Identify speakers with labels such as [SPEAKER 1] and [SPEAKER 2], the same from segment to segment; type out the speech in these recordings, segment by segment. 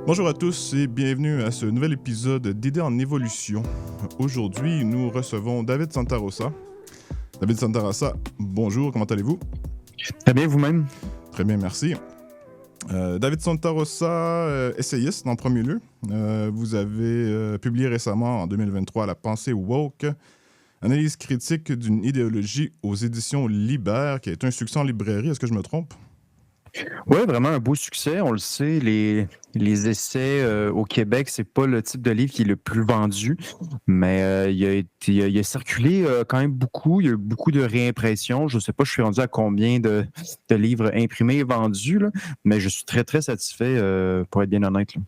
[SPEAKER 1] Bonjour à tous et bienvenue à ce nouvel épisode d'Idées en évolution. Aujourd'hui, nous recevons David Santarossa. David Santarossa, bonjour, comment allez-vous?
[SPEAKER 2] Très bien, vous-même?
[SPEAKER 1] Très bien, merci. David Santarossa, essayiste en premier lieu. Vous avez publié récemment, en 2023, La pensée woke, analyse critique d'une idéologie aux éditions Libère, qui a été un succès en librairie. Est-ce que je me trompe?
[SPEAKER 2] Oui, vraiment un beau succès. On le sait, les essais au Québec, c'est pas le type de livre qui est le plus vendu, mais il a circulé quand même beaucoup. Il y a eu beaucoup de réimpressions. Je sais pas, je suis rendu à combien de livres imprimés et vendus, là, mais je suis très, très satisfait, pour être bien honnête, là.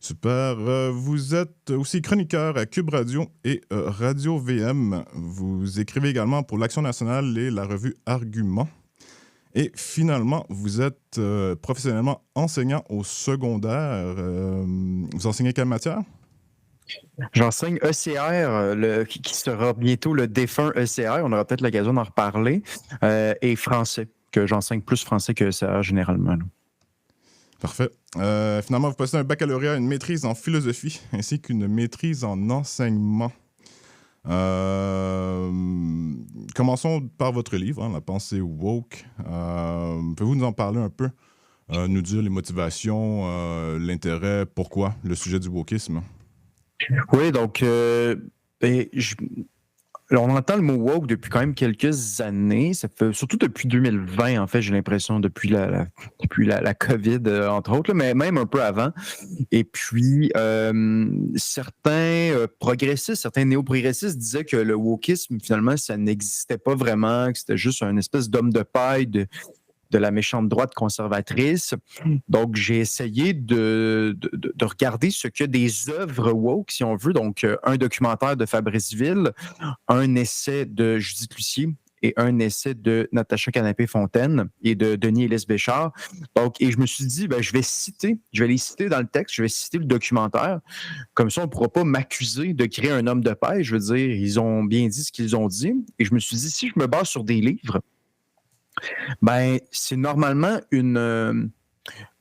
[SPEAKER 1] Super. Vous êtes aussi chroniqueur à Cube Radio et Radio VM. Vous écrivez également pour l'Action nationale et la revue Argument. Et finalement, vous êtes professionnellement enseignant au secondaire. Vous enseignez quelle matière?
[SPEAKER 2] J'enseigne ECR, qui sera bientôt le défunt ECR. On aura peut-être l'occasion d'en reparler. Et français, que j'enseigne plus français que ECR généralement, là.
[SPEAKER 1] Parfait. Finalement, vous passez un baccalauréat, une maîtrise en philosophie ainsi qu'une maîtrise en enseignement. Commençons par votre livre, La pensée woke. Pouvez-vous nous en parler un peu? Nous dire les motivations, l'intérêt, pourquoi le sujet du wokisme?
[SPEAKER 2] Oui, donc, on entend le mot woke depuis quand même quelques années. Ça fait surtout depuis 2020, en fait, j'ai l'impression, depuis la COVID, entre autres, là, mais même un peu avant. Et puis, certains progressistes, certains néo-progressistes disaient que le wokisme, finalement, ça n'existait pas vraiment, que c'était juste un espèce d'homme de paille de la méchante droite conservatrice. Donc, j'ai essayé de regarder ce que des œuvres woke, si on veut. Donc, un documentaire de Fabrice Ville, un essai de Judith Lucier et un essai de Natacha Canapé-Fontaine et de Denis Élise Béchard. Donc, et je me suis dit, je vais les citer dans le texte, je vais citer le documentaire. Comme ça, on ne pourra pas m'accuser de créer un homme de paix. Je veux dire, ils ont bien dit ce qu'ils ont dit. Et je me suis dit, si je me base sur des livres, c'est normalement une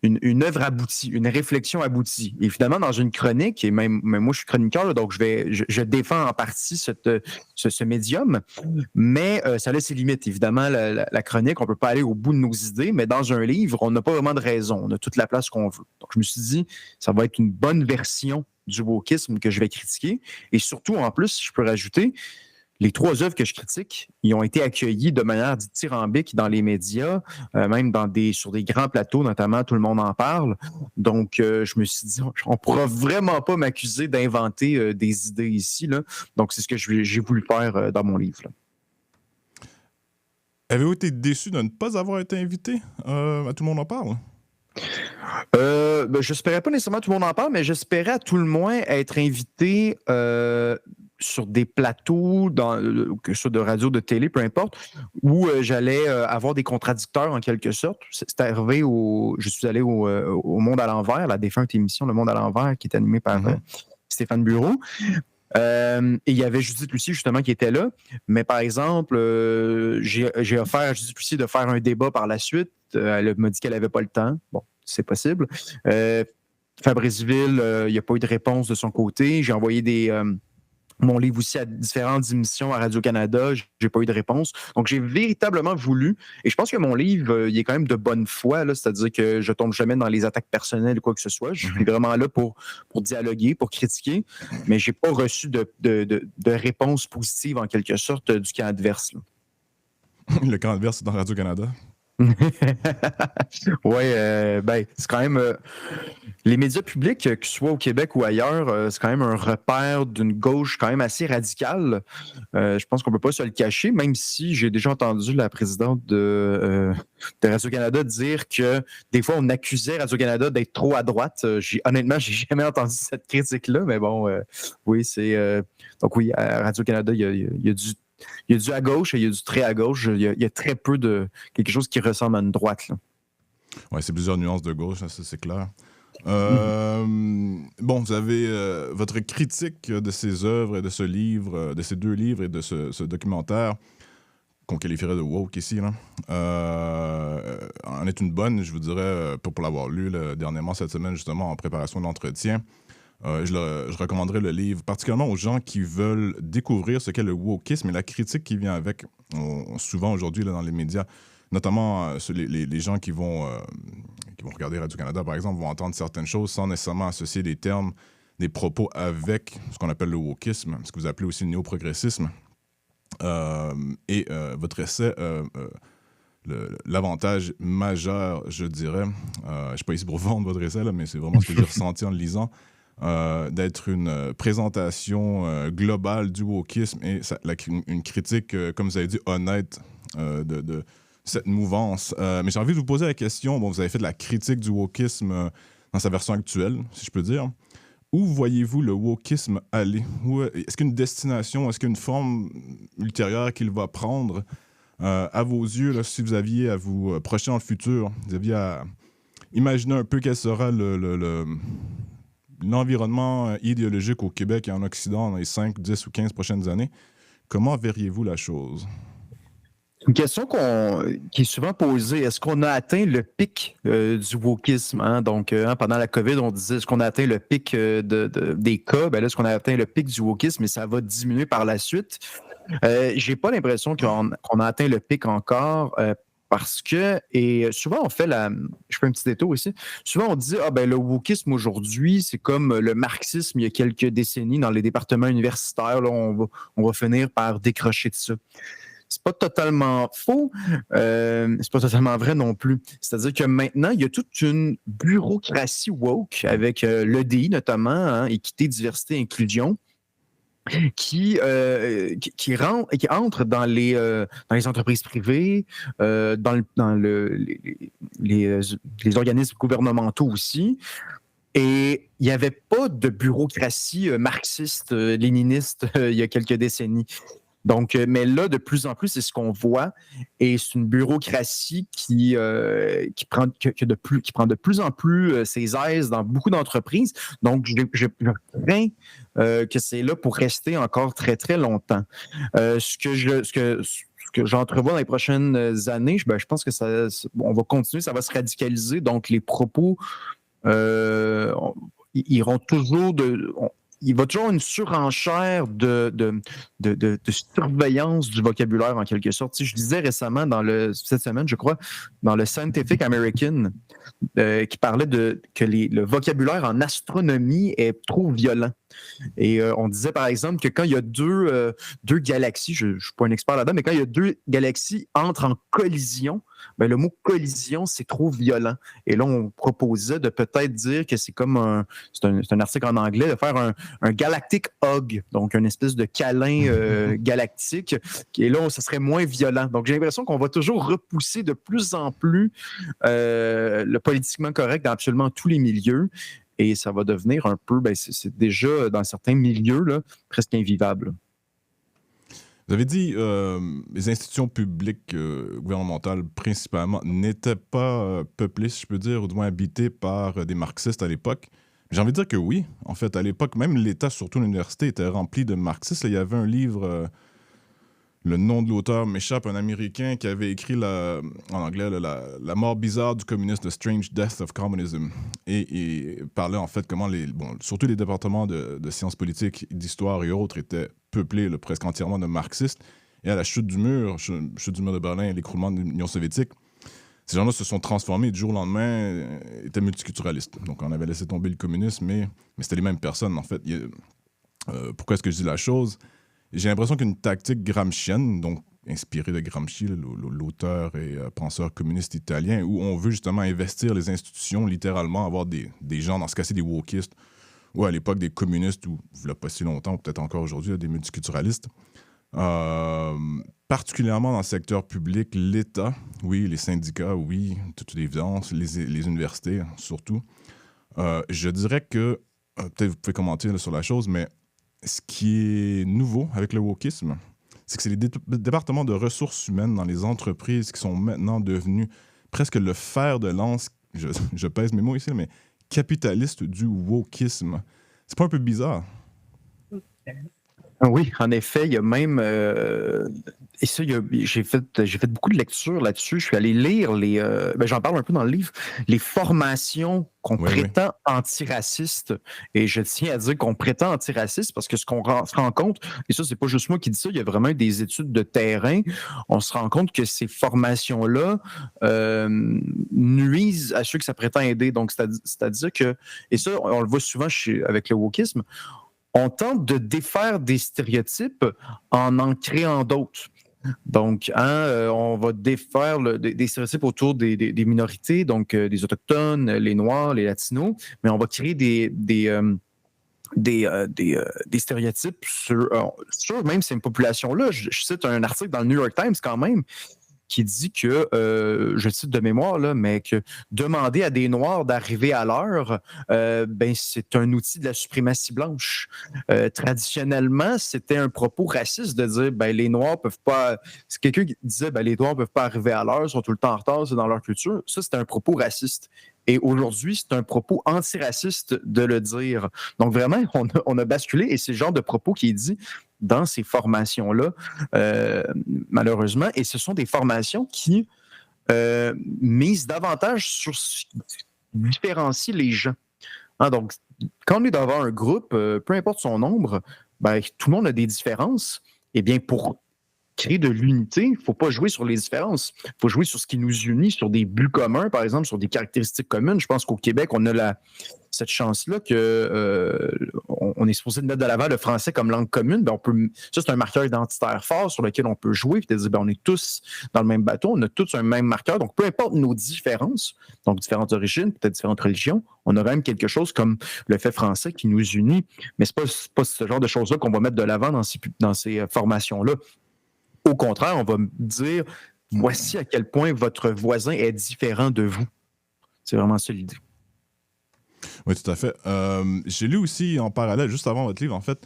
[SPEAKER 2] œuvre aboutie, une réflexion aboutie. Évidemment, dans une chronique, et même moi, je suis chroniqueur, là, donc je défends en partie ce médium, mais ça a ses limites. Évidemment, la chronique, on ne peut pas aller au bout de nos idées, mais dans un livre, on n'a pas vraiment de raison. On a toute la place qu'on veut. Donc, je me suis dit, ça va être une bonne version du wokisme que je vais critiquer. Et surtout, en plus, si je peux rajouter, les trois œuvres que je critique, ils ont été accueillis de manière dithyrambique dans les médias, même sur des grands plateaux, notamment Tout le monde en parle. Donc, je me suis dit, on ne pourra vraiment pas m'accuser d'inventer des idées ici, là. Donc, c'est ce que j'ai voulu faire dans mon livre, là.
[SPEAKER 1] Avez-vous été déçu de ne pas avoir été invité à Tout le monde en parle?
[SPEAKER 2] J'espérais pas nécessairement Tout le monde en parle, mais j'espérais à tout le moins être invité sur des plateaux, que ce soit de radio, de télé, peu importe, où j'allais avoir des contradicteurs en quelque sorte. C'est arrivé je suis allé au Monde à l'envers, la défunte émission Le Monde à l'envers, qui est animée par Stéphane Bureau. Et il y avait Judith Lucier, justement, qui était là. Mais par exemple, j'ai offert à Judith Lucier de faire un débat par la suite. Elle m'a dit qu'elle n'avait pas le temps. Bon, c'est possible. Fabrice Ville, il n'y a pas eu de réponse de son côté. J'ai envoyé mon livre aussi à différentes émissions à Radio-Canada. J'ai pas eu de réponse. Donc, j'ai véritablement voulu, et je pense que mon livre, il est quand même de bonne foi, là, c'est-à-dire que je tombe jamais dans les attaques personnelles ou quoi que ce soit. Je suis vraiment là pour dialoguer, pour critiquer, mais j'ai pas reçu de réponse positive, en quelque sorte, du camp adverse, là.
[SPEAKER 1] Le camp adverse dans Radio-Canada.
[SPEAKER 2] Oui, c'est quand même les médias publics, que ce soit au Québec ou ailleurs, c'est quand même un repère d'une gauche quand même assez radicale. Je pense qu'on peut pas se le cacher, même si j'ai déjà entendu la présidente de Radio-Canada dire que des fois on accusait Radio-Canada d'être trop à droite. Honnêtement, j'ai jamais entendu cette critique-là, mais bon, oui, donc oui, à Radio-Canada, il y a du à gauche et il y a du très à gauche. Il y a très peu de quelque chose qui ressemble à une droite, là.
[SPEAKER 1] Oui, c'est plusieurs nuances de gauche, ça, c'est clair. Bon, vous avez votre critique de ces œuvres et de ce livre, de ces deux livres et de ce documentaire qu'on qualifierait de woke ici, là, en est une bonne, je vous dirais, pour l'avoir lu là, dernièrement cette semaine, justement, en préparation de l'entretien. Je recommanderais le livre, particulièrement aux gens qui veulent découvrir ce qu'est le wokisme et la critique qui vient avec. Souvent aujourd'hui, là, dans les médias, notamment les gens qui vont regarder Radio-Canada, par exemple, vont entendre certaines choses sans nécessairement associer des termes, des propos avec ce qu'on appelle le wokisme, ce que vous appelez aussi le néo-progressisme. Votre essai, l'avantage majeur, je dirais, je ne suis pas ici pour vendre votre essai, là, mais c'est vraiment ce que j'ai ressenti en le lisant, d'être une présentation globale du wokisme et une critique, comme vous avez dit, honnête de cette mouvance. Mais j'ai envie de vous poser la question, bon, vous avez fait de la critique du wokisme dans sa version actuelle, si je peux dire. Où voyez-vous le wokisme aller? Est-ce qu'une destination, est-ce qu'une forme ultérieure qu'il va prendre à vos yeux, là, si vous aviez à vous projeter dans le futur, vous aviez à imaginer un peu quel sera l'environnement idéologique au Québec et en Occident dans les 5, 10 ou 15 prochaines années, comment verriez-vous la chose?
[SPEAKER 2] Une question qui est souvent posée, est-ce qu'on a atteint le pic du wokisme? Hein? Donc, pendant la COVID, on disait, est-ce qu'on a atteint le pic des cas? Ben là, est-ce qu'on a atteint le pic du wokisme et ça va diminuer par la suite? J'ai pas l'impression qu'on a atteint le pic encore. Parce que, et souvent on fait je fais un petit détour ici, souvent on dit, le wokisme aujourd'hui, c'est comme le marxisme il y a quelques décennies dans les départements universitaires, là, on va finir par décrocher de ça. C'est pas totalement faux, c'est pas totalement vrai non plus. C'est-à-dire que maintenant, il y a toute une bureaucratie woke avec l'EDI notamment, hein, équité, diversité, inclusion, qui entre dans les entreprises privées, dans les organismes gouvernementaux aussi. Et il n'y avait pas de bureaucratie marxiste, léniniste il y a quelques décennies. Donc, mais là, de plus en plus, c'est ce qu'on voit. Et c'est une bureaucratie qui prend de plus en plus ses aises dans beaucoup d'entreprises. Donc, je crains que c'est là pour rester encore très, très longtemps. Ce que j'entrevois dans les prochaines années, je pense que on va continuer, ça va se radicaliser. Donc, les propos iront toujours il va toujours une surenchère de surveillance du vocabulaire, en quelque sorte. Je disais récemment, cette semaine, je crois, dans le Scientific American, qui parlait que le vocabulaire en astronomie est trop violent. Et on disait, par exemple, que quand il y a deux galaxies, je ne suis pas un expert là-dedans, mais quand il y a deux galaxies entrent en collision, le mot collision, c'est trop violent. Et là, on proposait de peut-être dire que c'est comme c'est un article en anglais, de faire un galactic hug, donc une espèce de câlin galactique. Et là, ça serait moins violent. Donc, j'ai l'impression qu'on va toujours repousser de plus en plus le politiquement correct dans absolument tous les milieux. Et ça va devenir un peu, c'est déjà dans certains milieux, là, presque invivable.
[SPEAKER 1] Vous avez dit les institutions publiques gouvernementales, principalement, n'étaient pas peuplées, si je peux dire, ou du moins habitées par des marxistes à l'époque. J'ai envie de dire que oui. En fait, à l'époque, même l'État, surtout l'université, était rempli de marxistes. Là, il y avait un livre, le nom de l'auteur m'échappe, un Américain qui avait écrit en anglais la mort bizarre du communisme, The Strange Death of Communism. Et parlait en fait comment surtout les départements de sciences politiques, d'histoire et autres étaient peuplés presque entièrement de marxistes. Et à la chute du mur de Berlin et l'écroulement de l'Union soviétique, ces gens-là se sont transformés et du jour au lendemain étaient multiculturalistes. Donc on avait laissé tomber le communisme, mais c'était les mêmes personnes en fait. Pourquoi est-ce que je dis la chose? J'ai l'impression qu'une tactique gramscienne, donc inspirée de Gramsci, l'auteur et penseur communiste italien, où on veut justement investir les institutions, littéralement avoir des gens, dans ce cas-ci des wokistes, ou à l'époque des communistes, ou il n'y a pas si longtemps, peut-être encore aujourd'hui, des multiculturalistes. Particulièrement dans le secteur public, l'État, oui, les syndicats, oui, toute évidence, les universités surtout. Je dirais que, peut-être vous pouvez commenter là, sur la chose, mais ce qui est nouveau avec le wokisme, c'est que c'est les départements de ressources humaines dans les entreprises qui sont maintenant devenus presque le fer de lance, je pèse mes mots ici, mais capitaliste du wokisme. C'est pas un peu bizarre?
[SPEAKER 2] Oui, en effet, il y a même, et ça, j'ai fait beaucoup de lectures là-dessus. Je suis allé lire j'en parle un peu dans le livre, les formations qu'on
[SPEAKER 1] Oui, oui.
[SPEAKER 2] prétend antiracistes. Et je tiens à dire qu'on prétend antiraciste parce que ce qu'on se rend compte, et ça, c'est pas juste moi qui dis ça, il y a vraiment eu des études de terrain. On se rend compte que ces formations-là nuisent à ceux que ça prétend aider. Donc, c'est-à-dire que, et ça, on le voit souvent avec le wokisme, on tente de défaire des stéréotypes en créant d'autres. Donc, on va défaire des stéréotypes autour des minorités, donc des Autochtones, les Noirs, les Latinos, mais on va créer des stéréotypes sur même ces populations-là. Je cite un article dans le New York Times quand même qui dit que, je cite de mémoire, là, mais que demander à des Noirs d'arriver à l'heure, c'est un outil de la suprématie blanche. Traditionnellement, c'était un propos raciste de dire les Noirs peuvent pas. C'est quelqu'un qui disait les Noirs peuvent pas arriver à l'heure, sont tout le temps en retard, c'est dans leur culture. Ça, c'était un propos raciste. Et aujourd'hui, c'est un propos antiraciste de le dire. Donc vraiment, on a basculé et c'est le genre de propos qui est dit dans ces formations-là, malheureusement. Et ce sont des formations qui misent davantage sur ce qui différencie les gens. Hein, donc, quand on est devant un groupe, peu importe son nombre, tout le monde a des différences. Eh bien, pour créer de l'unité, il ne faut pas jouer sur les différences. Il faut jouer sur ce qui nous unit, sur des buts communs, par exemple, sur des caractéristiques communes. Je pense qu'au Québec, on a cette chance-là on est supposé mettre de l'avant le français comme langue commune. Ça, c'est un marqueur identitaire fort sur lequel on peut jouer et dire on est tous dans le même bateau, on a tous un même marqueur. Donc, peu importe nos différences, donc différentes origines, peut-être différentes religions, on a même quelque chose comme le fait français qui nous unit. Mais ce n'est pas ce genre de choses-là qu'on va mettre de l'avant dans ces formations-là. Au contraire, on va me dire voici à quel point votre voisin est différent de vous. C'est vraiment ça l'idée.
[SPEAKER 1] Oui, tout à fait. J'ai lu aussi en parallèle, juste avant votre livre, en fait,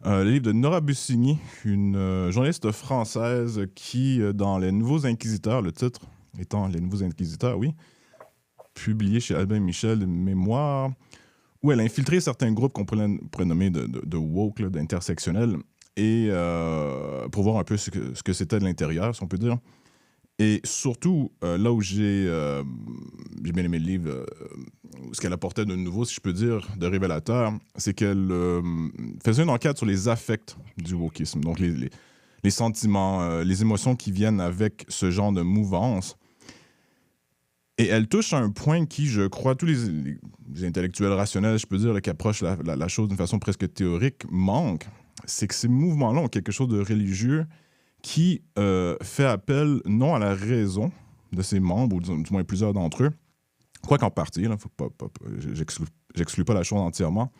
[SPEAKER 1] le livre de Nora Bussigny, une journaliste française qui, dans Les Nouveaux Inquisiteurs, le titre étant Les Nouveaux Inquisiteurs, oui, publié chez Albin Michel, une mémoire, où elle a infiltré certains groupes qu'on pourrait nommer de woke, d'intersectionnels, et pour voir un peu ce que c'était de l'intérieur, si on peut dire. Et surtout, là où j'ai bien aimé le livre, ce qu'elle apportait de nouveau, si je peux dire, de révélateur, c'est qu'elle faisait une enquête sur les affects du wokisme, donc les sentiments, les émotions qui viennent avec ce genre de mouvance. Et elle touche à un point qui, je crois, tous les intellectuels rationnels, je peux dire, qui approchent la chose d'une façon presque théorique, manquent. C'est que ces mouvements-là ont quelque chose de religieux qui fait appel non à la raison de ses membres, ou du moins plusieurs d'entre eux, quoi qu'en partie, j'exclus pas la chose entièrement,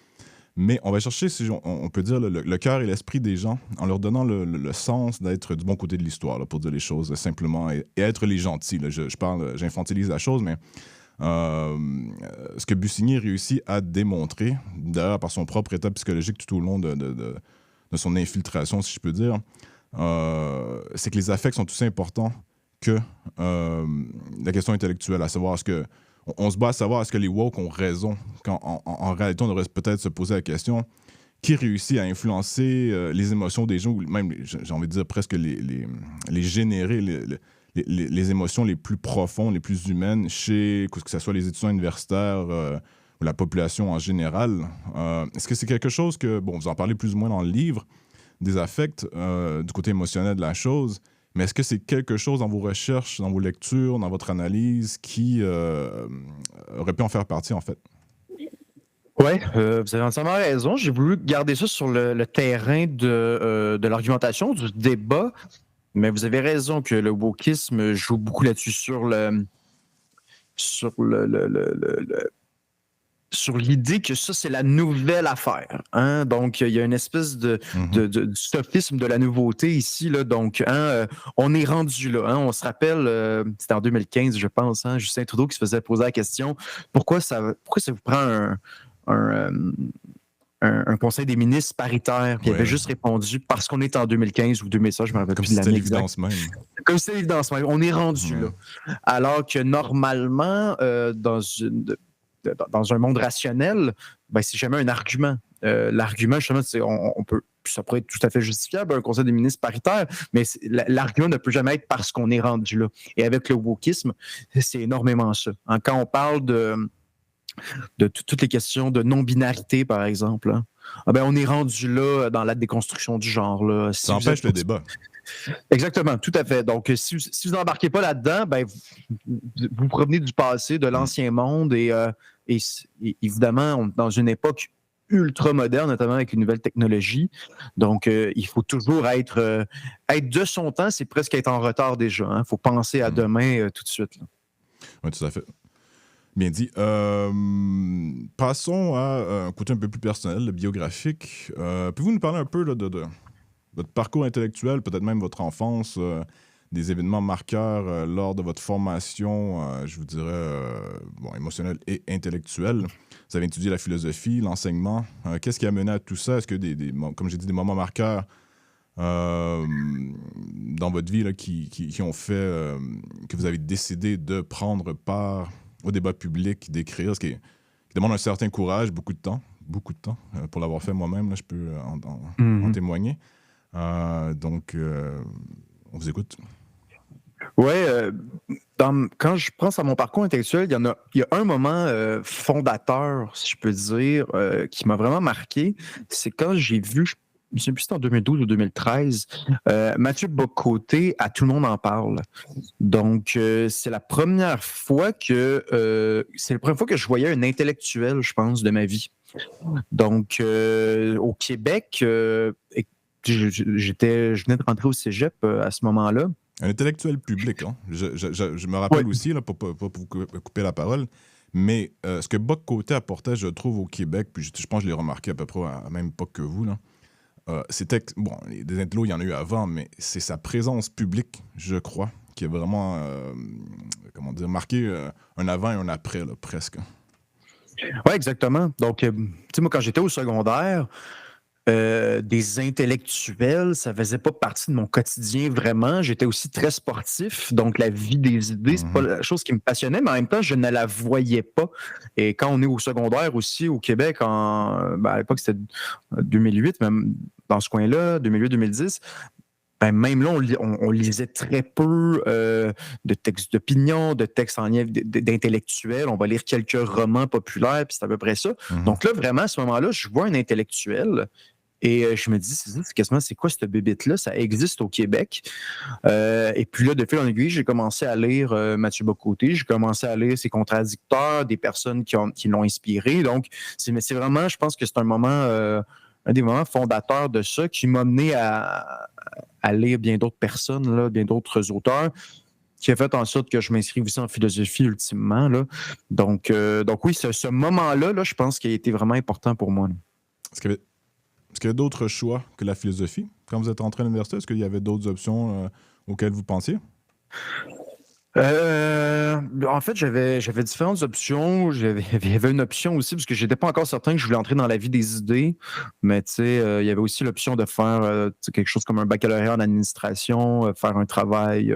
[SPEAKER 1] mais on va chercher, si on peut dire, le cœur et l'esprit des gens en leur donnant le sens d'être du bon côté de l'histoire, là, pour dire les choses simplement, et être les gentils. Là. J'infantilise la chose, mais ce que Bussigny réussit à démontrer, d'ailleurs par son propre état psychologique tout au long de son infiltration, si je peux dire, c'est que les affects sont aussi importants que la question intellectuelle, à savoir est-ce que on se bat à savoir est-ce que les woke ont raison, quand en réalité on devrait peut-être se poser la question qui réussit à influencer les émotions des gens, ou même, j'ai envie de dire, presque les générer, les émotions les plus profondes, les plus humaines, chez, que ce soit les étudiants universitaires ou la population en général. Est-ce que c'est quelque chose que, bon, vous en parlez plus ou moins dans le livre, des affects du côté émotionnel de la chose, mais est-ce que c'est quelque chose dans vos recherches, dans vos lectures, dans votre analyse qui aurait pu en faire partie, en fait?
[SPEAKER 2] Oui, vous avez entièrement raison. J'ai voulu garder ça sur le terrain de l'argumentation, du débat, mais vous avez raison que le wokisme joue beaucoup là-dessus sur l'idée que ça, c'est la nouvelle affaire. Hein? Donc, il y a une espèce de sophisme de la nouveauté ici. Là. Donc, on est rendu là. Hein? On se rappelle, c'était en 2015, je pense, hein, Justin Trudeau qui se faisait poser la question pourquoi ça vous prend un conseil des ministres paritaire, puis il avait juste répondu parce qu'on est en 2015 ou 2016, je ne me rappelle plus de l'année exacte. Comme si c'était l'évidence même. On est rendu là. Alors que normalement, dans un monde rationnel, c'est jamais un argument. l'argument, justement, ça pourrait être tout à fait justifiable, un conseil des ministres paritaire, mais l'argument ne peut jamais être parce qu'on est rendu là. Et avec le wokisme, c'est énormément ça. Quand on parle de toutes les questions de non-binarité, par exemple, hein, on est rendu là dans la déconstruction du genre. Là.
[SPEAKER 1] Ça empêche le débat.
[SPEAKER 2] Exactement, tout à fait. Donc, si vous n'embarquez pas là-dedans, vous provenez du passé, de l'ancien monde, et évidemment, on est dans une époque ultra moderne, notamment avec une nouvelle technologie. Donc, il faut toujours être de son temps, c'est presque être en retard déjà. Il faut penser à demain tout de suite.
[SPEAKER 1] Oui, tout à fait. Bien dit. Passons à un côté un peu plus personnel, biographique. Pouvez-vous nous parler un peu là, de votre parcours intellectuel, peut-être même votre enfance, des événements marqueurs lors de votre formation, je vous dirais, émotionnelle et intellectuelle? Vous avez étudié la philosophie, l'enseignement. Qu'est-ce qui a mené à tout ça? Est-ce que, comme j'ai dit, des moments marqueurs dans votre vie là, qui ont fait que vous avez décidé de prendre part au débat public, d'écrire, ce qui demande un certain courage, beaucoup de temps pour l'avoir fait moi-même, là, je peux en témoigner. Donc, on vous écoute.
[SPEAKER 2] Oui, quand je pense à mon parcours intellectuel, il y a un moment fondateur, si je peux dire, qui m'a vraiment marqué. C'est quand j'ai vu, je ne sais plus si c'était en 2012 ou 2013, Mathieu Bock-Côté, à Tout le monde en parle. Donc, c'est la première fois que je voyais un intellectuel, je pense, de ma vie. Donc, au Québec, je venais de rentrer au cégep à ce moment-là.
[SPEAKER 1] Un intellectuel public, hein? Je me rappelle aussi, là, pour ne pas vous couper la parole, mais ce que Bock-Côté apportait, je trouve, au Québec, puis je pense que je l'ai remarqué à peu près à la même époque que vous, là, c'était, bon, des intellos, il y en a eu avant, mais c'est sa présence publique, je crois, qui a vraiment, marqué un avant et un après, là, presque.
[SPEAKER 2] Oui, exactement. Donc, tu sais, moi, quand j'étais au secondaire, des intellectuels, ça faisait pas partie de mon quotidien vraiment. J'étais aussi très sportif, donc la vie des idées, c'est pas la chose qui me passionnait, mais en même temps, je ne la voyais pas. Et quand on est au secondaire aussi au Québec, à l'époque c'était 2008, même dans ce coin-là, 2008-2010, même là, on lisait très peu de textes d'opinion, de textes en lien d'intellectuels. On va lire quelques romans populaires, puis c'est à peu près ça. Donc là, vraiment, à ce moment-là, je vois un intellectuel et je me dis, c'est quoi cette bébête-là? Ça existe au Québec. Et puis là, de fil en aiguille, j'ai commencé à lire Mathieu Bock-Côté, j'ai commencé à lire ses contradicteurs, des personnes qui l'ont inspiré. Donc, c'est vraiment, je pense que c'est un des moments fondateurs de ça qui m'a amené à lire bien d'autres personnes, là, bien d'autres auteurs, qui a fait en sorte que je m'inscrive aussi en philosophie ultimement. Là. Donc oui, ce moment-là, là, je pense qu'il a été vraiment important pour moi.
[SPEAKER 1] Est-ce qu'il y avait d'autres choix que la philosophie quand vous êtes entré à l'université? Est-ce qu'il y avait d'autres options auxquelles vous pensiez?
[SPEAKER 2] En fait, j'avais différentes options. Il y avait une option aussi, parce que j'étais pas encore certain que je voulais entrer dans la vie des idées, mais tu sais, il y avait aussi l'option de faire quelque chose comme un baccalauréat en administration, faire un travail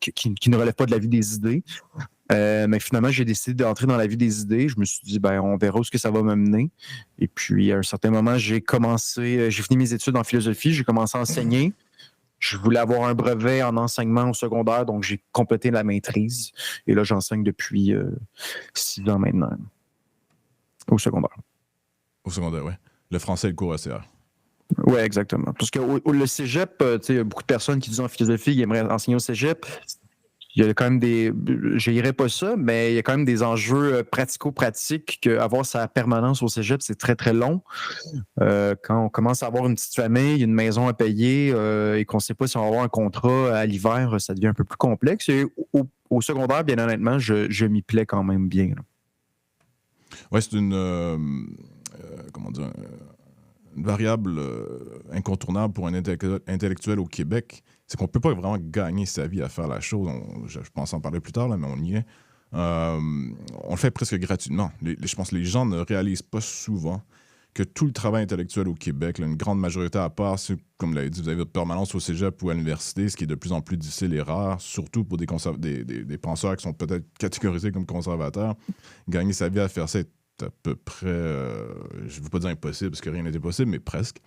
[SPEAKER 2] qui ne relève pas de la vie des idées. Mais finalement, j'ai décidé d'entrer dans la vie des idées. Je me suis dit, on verra où ce que ça va me mener. Et puis, à un certain moment, j'ai fini mes études en philosophie, j'ai commencé à enseigner. Je voulais avoir un brevet en enseignement au secondaire, donc j'ai complété la maîtrise. Et là, j'enseigne depuis 6 ans maintenant, au secondaire.
[SPEAKER 1] Au secondaire, oui. Le français et le cours ECR.
[SPEAKER 2] Oui, exactement. Parce que le cégep, il y a beaucoup de personnes qui disent en philosophie qu'ils aimeraient enseigner au cégep. Il y a quand même je n'irais pas ça, mais il y a quand même des enjeux pratico-pratiques qu'avoir sa permanence au cégep, c'est très, très long. Quand on commence à avoir une petite famille, une maison à payer et qu'on ne sait pas si on va avoir un contrat à l'hiver, ça devient un peu plus complexe. Et au secondaire, bien honnêtement, je m'y plais quand même bien.
[SPEAKER 1] Oui, c'est une variable incontournable pour un intellectuel au Québec. C'est qu'on ne peut pas vraiment gagner sa vie à faire la chose. Je pense en parler plus tard, là, mais on y est. On le fait presque gratuitement. Je pense que les gens ne réalisent pas souvent que tout le travail intellectuel au Québec, là, une grande majorité à part, comme vous l'avez dit, vous avez votre permanence au cégep ou à l'université, ce qui est de plus en plus difficile et rare, surtout pour des penseurs qui sont peut-être catégorisés comme conservateurs. Gagner sa vie à faire ça est à peu près, je ne veux pas dire impossible parce que rien n'était possible, mais presque.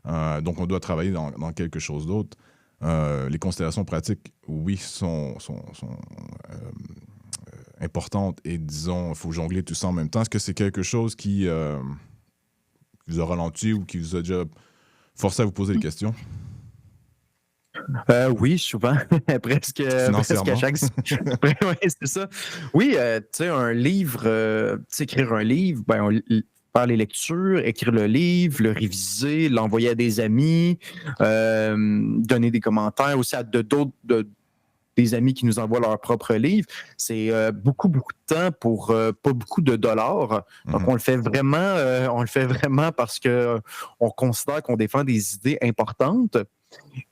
[SPEAKER 1] Donc, on doit travailler dans quelque chose d'autre. Les considérations pratiques, oui, sont importantes et disons, il faut jongler tout ça en même temps. Est-ce que c'est quelque chose qui vous a ralenti ou qui vous a déjà forcé à vous poser des questions?
[SPEAKER 2] Oui, souvent, presque à
[SPEAKER 1] Financièrement?
[SPEAKER 2] chaque. Oui, c'est ça. Oui, tu sais, un livre, tu sais, écrire un livre, ben, faire les lectures, écrire le livre, le réviser, l'envoyer à des amis, donner des commentaires aussi à d'autres. Des amis qui nous envoient leur propre livre. C'est beaucoup, beaucoup de temps pour pas beaucoup de dollars. Donc,
[SPEAKER 1] Mhm.
[SPEAKER 2] on le fait vraiment parce qu'on considère qu'on défend des idées importantes.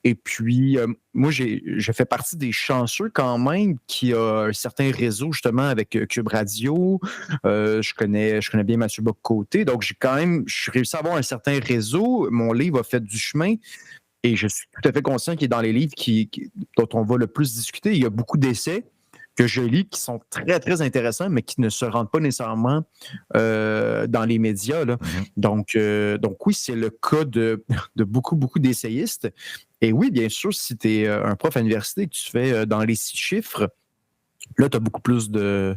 [SPEAKER 2] Et puis, moi, je fais partie des chanceux quand même qui a un certain réseau justement avec Cube Radio. Je connais bien Mathieu Bock-Côté. Donc, je suis réussi à avoir un certain réseau. Mon livre a fait du chemin. Et je suis tout à fait conscient qu'il est dans les livres dont on va le plus discuter. Il y a beaucoup d'essais que je lis qui sont très, très intéressants, mais qui ne se rendent pas nécessairement dans les médias. Là.
[SPEAKER 1] Mhm.
[SPEAKER 2] Donc oui, c'est le cas de beaucoup, beaucoup d'essayistes. Et oui, bien sûr, si tu es un prof à l'université et que tu fais dans les 6 chiffres, là, tu as beaucoup plus de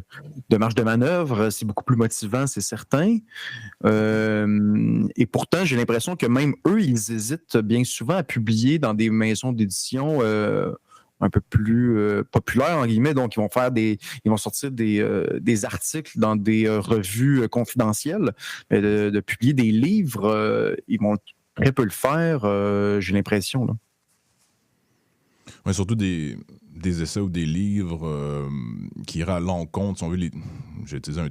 [SPEAKER 2] marge de manœuvre. C'est beaucoup plus motivant, c'est certain. Et pourtant, j'ai l'impression que même eux, ils hésitent bien souvent à publier dans des maisons d'édition un peu plus populaires, en guillemets. Donc, ils vont sortir des articles dans des revues confidentielles. Mais de publier des livres, ils vont très peu le faire, j'ai l'impression. Là.
[SPEAKER 1] Ouais, surtout des essais ou des livres qui iraient à l'encontre, si on veut, j'ai utilisé un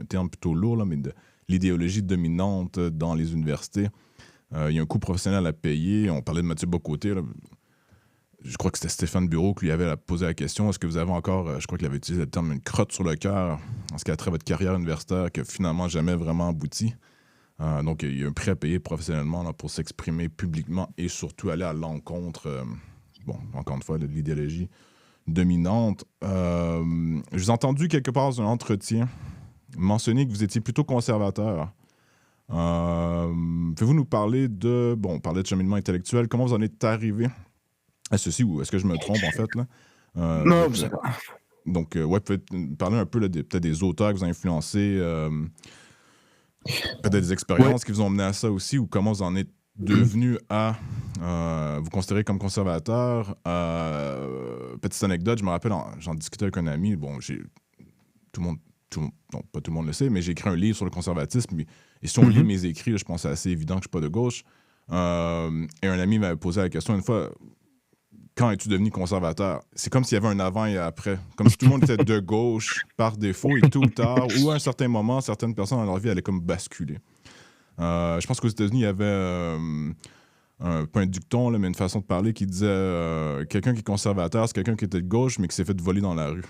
[SPEAKER 1] terme plutôt lourd, là, mais de l'idéologie dominante dans les universités. Il y a un coût professionnel à payer. On parlait de Mathieu Bock-Côté. Là. Je crois que c'était Stéphane Bureau qui lui avait posé la question. Est-ce que vous avez encore, je crois qu'il avait utilisé le terme, une crotte sur le cœur en ce qui a trait à votre carrière universitaire qui n'a finalement jamais vraiment abouti? Donc, il y a un prix à payer professionnellement là, pour s'exprimer publiquement et surtout aller à l'encontre, encore une fois, de l'idéologie dominante. Je vous ai entendu quelque part dans un entretien mentionner que vous étiez plutôt conservateur. Pouvez-vous nous parler on parlait de cheminement intellectuel, comment vous en êtes arrivé à ceci, ou est-ce que je me trompe en fait? Là?
[SPEAKER 2] Non, vous savez.
[SPEAKER 1] Donc, ouais, peut-être parler un peu là, peut-être des auteurs que vous avez influencés, peut-être des expériences qui vous ont mené à ça aussi, ou comment vous en êtes devenu à vous considérer comme conservateur. Petite anecdote, je me rappelle, j'en discutais avec un ami, tout le monde, non, pas tout le monde le sait, mais j'ai écrit un livre sur le conservatisme, et si on lit mes écrits, là, je pense que c'est assez évident que je ne suis pas de gauche. Et un ami m'avait posé la question une fois, quand es-tu devenu conservateur? C'est comme s'il y avait un avant et un après. Comme si tout le monde était de gauche par défaut et tout ou tard, ou à un certain moment, certaines personnes dans leur vie allaient comme basculer. Je pense qu'aux États-Unis, il y avait pas un dicton, là, mais une façon de parler qui disait quelqu'un qui est conservateur, c'est quelqu'un qui était de gauche, mais qui s'est fait voler dans la rue.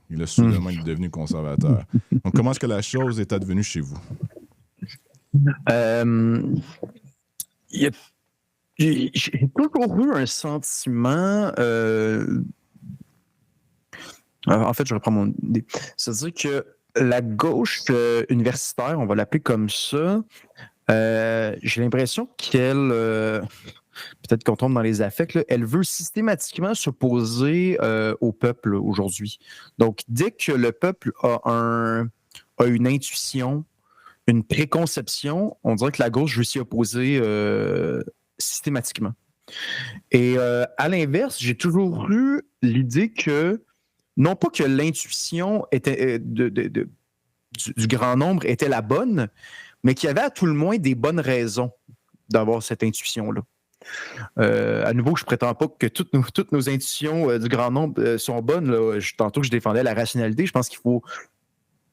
[SPEAKER 1] Il a soudainement été devenu conservateur. Donc, comment est-ce que la chose est advenue chez vous?
[SPEAKER 2] J'ai toujours eu un sentiment. En fait, je reprends mon idée. C'est-à-dire que la gauche universitaire, on va l'appeler comme ça, j'ai l'impression qu'elle, peut-être qu'on tombe dans les affects, là, elle veut systématiquement s'opposer au peuple aujourd'hui. Donc, dès que le peuple a une intuition, une préconception, on dirait que la gauche veut s'y opposer systématiquement. Et à l'inverse, j'ai toujours eu l'idée que, non pas que l'intuition était, du grand nombre était la bonne, mais qu'il y avait à tout le moins des bonnes raisons d'avoir cette intuition-là. À nouveau, je ne prétends pas que toutes nos intuitions du grand nombre sont bonnes. Là. Tantôt que je défendais la rationalité, je pense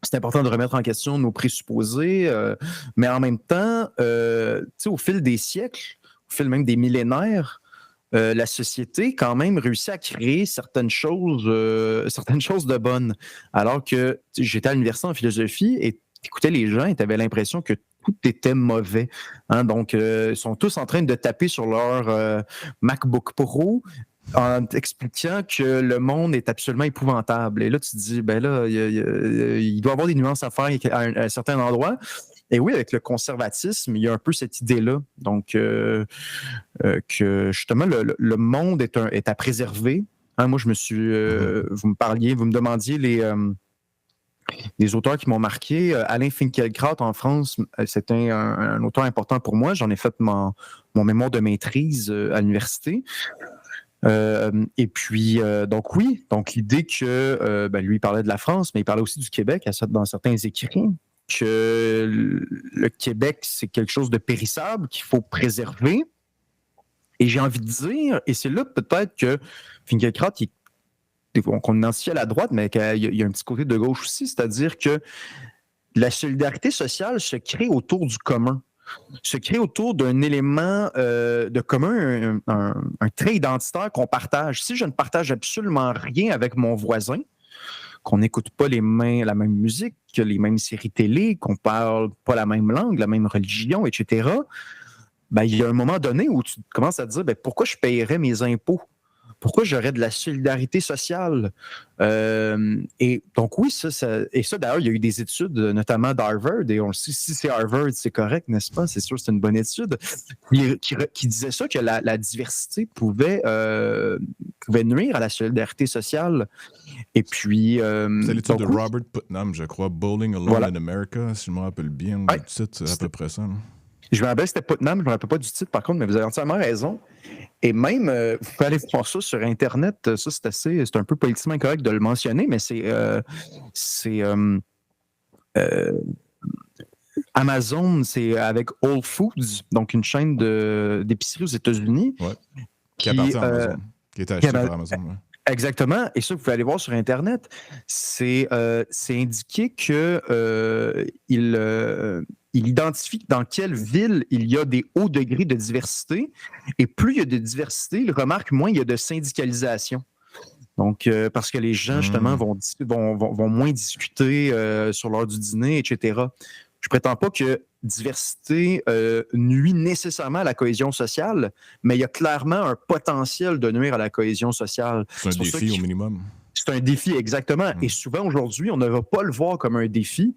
[SPEAKER 2] c'est important de remettre en question nos présupposés, mais en même temps, au fil des siècles, au fil même des millénaires, la société quand même réussit à créer certaines choses de bonnes. Alors que j'étais à l'université en philosophie et t'écoutais les gens et tu avais l'impression que tout était mauvais. Hein? Donc, ils sont tous en train de taper sur leur MacBook Pro en t'expliquant que le monde est absolument épouvantable. Et là, tu te dis, ben là, il doit y avoir des nuances à faire à un certain endroit. Et oui, avec le conservatisme, il y a un peu cette idée-là. Donc, que justement, le monde est à préserver. Hein, moi, je me suis. Vous me demandiez les auteurs qui m'ont marqué. Alain Finkielkraut en France, c'était un auteur important pour moi. J'en ai fait mon mémoire de maîtrise à l'université. Et puis, donc oui, donc l'idée que, lui, il parlait de la France, mais il parlait aussi du Québec dans certains écrits, que le Québec, c'est quelque chose de périssable qu'il faut préserver. Et j'ai envie de dire, et c'est là peut-être que Finkielkraut, qu'on identifie à la droite, mais qu'il y a un petit côté de gauche aussi, c'est-à-dire que la solidarité sociale se crée autour du commun, se crée autour d'un élément de commun, un trait identitaire qu'on partage. Si je ne partage absolument rien avec mon voisin, qu'on n'écoute pas la même musique, que les mêmes séries télé, qu'on parle pas la même langue, la même religion, etc., ben, il y a un moment donné où tu commences à te dire, ben, pourquoi je paierais mes impôts? Pourquoi j'aurais de la solidarité sociale? Et donc, oui, ça d'ailleurs, il y a eu des études, notamment d'Harvard, et on le sait, si c'est Harvard, c'est correct, n'est-ce pas? C'est sûr, c'est une bonne étude, qui disait ça, que la diversité pouvait nuire à la solidarité sociale. Et puis...
[SPEAKER 1] c'est l'étude de Robert Putnam, je crois, Bowling Alone in America, si je me rappelle bien, le titre, c'est à peu près ça. Là.
[SPEAKER 2] Je me rappelle, c'était Putnam, je ne me rappelle pas du titre par contre, mais vous avez entièrement raison. Et même, vous pouvez aller voir ça sur Internet, ça c'est un peu politiquement incorrect de le mentionner, mais c'est Amazon, c'est avec Whole Foods, donc une chaîne d'épicerie aux États-Unis.
[SPEAKER 1] Ouais. Qui appartient à Amazon, qui est acheté par Amazon. Ouais.
[SPEAKER 2] Exactement. Et ça, vous pouvez aller voir sur Internet. C'est indiqué que il identifie dans quelle ville il y a des hauts degrés de diversité. Et plus il y a de diversité, il remarque moins il y a de syndicalisation. Donc, parce que les gens, justement, vont moins discuter sur l'heure du dîner, etc. Je ne prétends pas que diversité nuit nécessairement à la cohésion sociale, mais il y a clairement un potentiel de nuire à la cohésion sociale.
[SPEAKER 1] C'est un défi au minimum.
[SPEAKER 2] C'est un défi, exactement. Et souvent, aujourd'hui, on ne va pas le voir comme un défi,